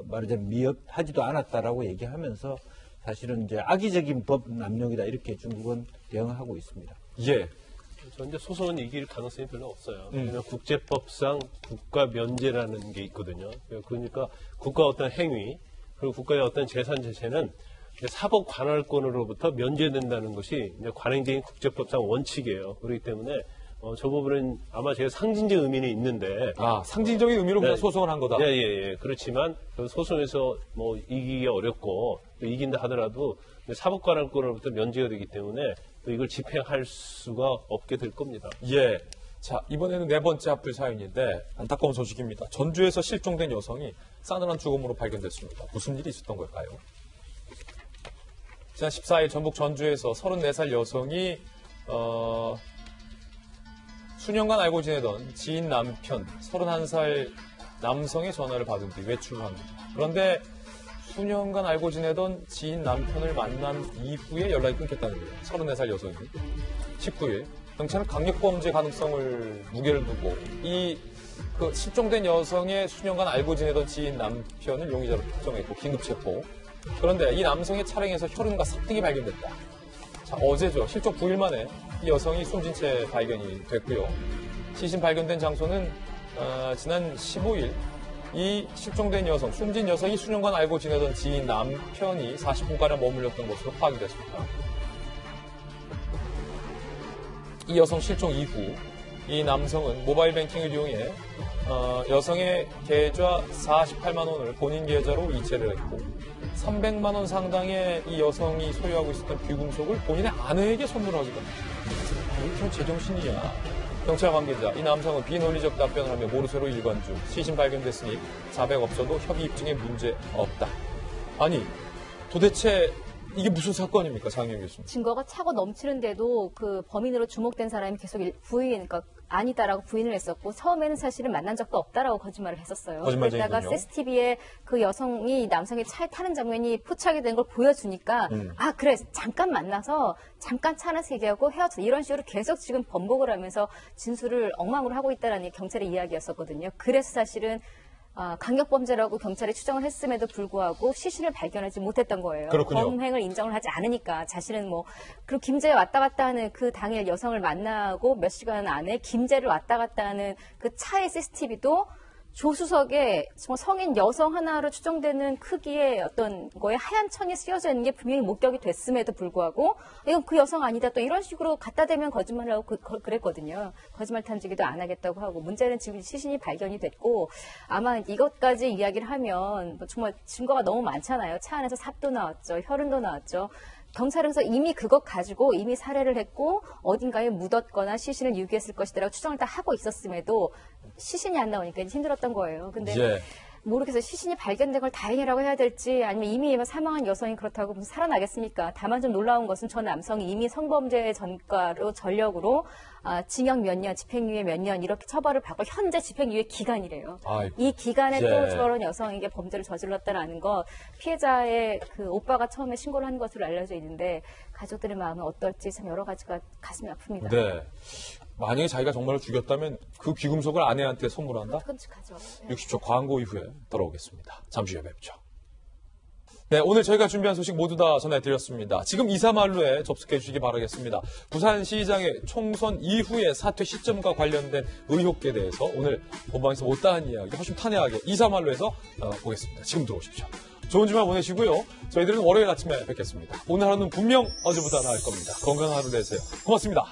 말하자면 미흡하지도 않았다라고 얘기하면서 사실은 이제 악의적인 법 남용이다 이렇게 중국은 대응하고 있습니다. 예. 그런데 소송은 이길 가능성이 별로 없어요. 왜냐하면 국제법상 국가 면제라는 게 있거든요. 그러니까 국가 어떤 행위 그리고 국가의 어떤 재산 자체는 사법 관할권으로부터 면제된다는 것이 이제 관행적인 국제법상 원칙이에요. 그렇기 때문에 저 부분은 아마 제가 상징적 의미는 있는데. 상징적인 의미로 그냥 소송을 한 거다? 예. 그렇지만 그 소송에서 뭐 이기기가 어렵고 또 이긴다 하더라도 사법관할권으로부터 면제가 되기 때문에 또 이걸 집행할 수가 없게 될 겁니다. 예. 자, 이번에는 네 번째 하필 사연인데 안타까운 소식입니다. 전주에서 실종된 여성이 싸늘한 죽음으로 발견됐습니다. 무슨 일이 있었던 걸까요? 지난 14일 전북 전주에서 34살 여성이 수년간 알고 지내던 지인 남편 31살 남성의 전화를 받은 뒤 외출을 합니다. 그런데 수년간 알고 지내던 지인 남편을 만난 이후에 연락이 끊겼다는 거예요. 34살 여성이 19일 경찰은 강력범죄 가능성을 무게를 두고 그 실종된 여성의 수년간 알고 지내던 지인 남편을 용의자로 특정했고 긴급 체포. 그런데 이 남성의 차량에서 혈흔과 삽등이 발견됐다. 자, 어제죠. 실종 9일 만에 이 여성이 숨진 채 발견이 됐고요. 시신 발견된 장소는 지난 15일 이 실종된 여성, 숨진 여성이 수년간 알고 지내던 지인 남편이 40분가량 머물렀던 것으로 파악이 됐습니다. 이 여성 실종 이후 이 남성은 모바일 뱅킹을 이용해 여성의 계좌 48만 원을 본인 계좌로 이체를 했고 300만 원 상당의 이 여성이 소유하고 있었던 귀금속을 본인의 아내에게 선물하기도 합니다. 이렇게 제정신이야. 경찰 관계자, 이 남성은 비논리적 답변을 하며 모르쇠로 일관 중 시신 발견됐으니 자백 없어도 협의 입증에 문제 없다. 아니, 도대체 이게 무슨 사건입니까, 장영 교수님? 증거가 차고 넘치는데도 그 범인으로 주목된 사람이 계속 그러니까 아니다라고 부인을 했었고 처음에는 사실은 만난 적도 없다라고 거짓말을 했었어요. 그러다가 CCTV에 그 여성이 남성의 차에 타는 장면이 포착이 된 걸 보여주니까 그래 잠깐 만나서 잠깐 차 안에서 얘기하고 헤어져 이런 식으로 계속 지금 번복을 하면서 진술을 엉망으로 하고 있다는 경찰의 이야기였었거든요. 그래서 사실은 강력범죄라고 경찰이 추정을 했음에도 불구하고 시신을 발견하지 못했던 거예요. 그렇군요. 범행을 인정을 하지 않으니까 자신은 그리고 김제에 왔다 갔다 하는 그 당일 여성을 만나고 몇 시간 안에 김제를 왔다 갔다 하는 그 차의 CCTV도 조수석에 정말 성인 여성 하나로 추정되는 크기의 어떤 거에 하얀 천이 쓰여져 있는 게 분명히 목격이 됐음에도 불구하고 이건 그 여성 아니다 또 이런 식으로 갖다 대면 거짓말을 하고 그랬거든요. 거짓말 탐지기도 안 하겠다고 하고 문제는 지금 시신이 발견이 됐고 아마 이것까지 이야기를 하면 정말 증거가 너무 많잖아요. 차 안에서 삽도 나왔죠. 혈흔도 나왔죠. 경찰에서 이미 그것 가지고 이미 살해를 했고 어딘가에 묻었거나 시신을 유기했을 것이다라고 추정을 다 하고 있었음에도 시신이 안 나오니까 힘들었던 거예요. 근데 모르겠어요. 시신이 발견된 걸 다행이라고 해야 될지 아니면 이미 사망한 여성이 그렇다고 무슨 살아나겠습니까? 다만 좀 놀라운 것은 저 남성이 이미 성범죄 전과로 전력으로 징역 몇 년, 집행유예 몇 년 이렇게 처벌을 받고 현재 집행유예 기간이래요. 이 기간에 또 저런 여성에게 범죄를 저질렀다라는 거 피해자의 그 오빠가 처음에 신고를 한 것으로 알려져 있는데 가족들의 마음은 어떨지 참 여러 가지가 가슴이 아픕니다. 네. 만약에 자기가 정말로 죽였다면 그 귀금속을 아내한테 선물한다? 끔찍하죠. 60초 광고 이후에 돌아오겠습니다. 잠시 후에 뵙죠. 네, 오늘 저희가 준비한 소식 모두 다 전해드렸습니다. 지금 이사말루에 접속해 주시기 바라겠습니다. 부산시장의 총선 이후의 사퇴 시점과 관련된 의혹에 대해서 오늘 본방에서 못다한 이야기 훨씬 탄회하게 이사말루에서 보겠습니다. 지금 들어오십시오. 좋은 주말 보내시고요. 저희들은 월요일 아침에 뵙겠습니다. 오늘 하루는 분명 어제보다 나을 겁니다. 건강한 하루 되세요. 고맙습니다.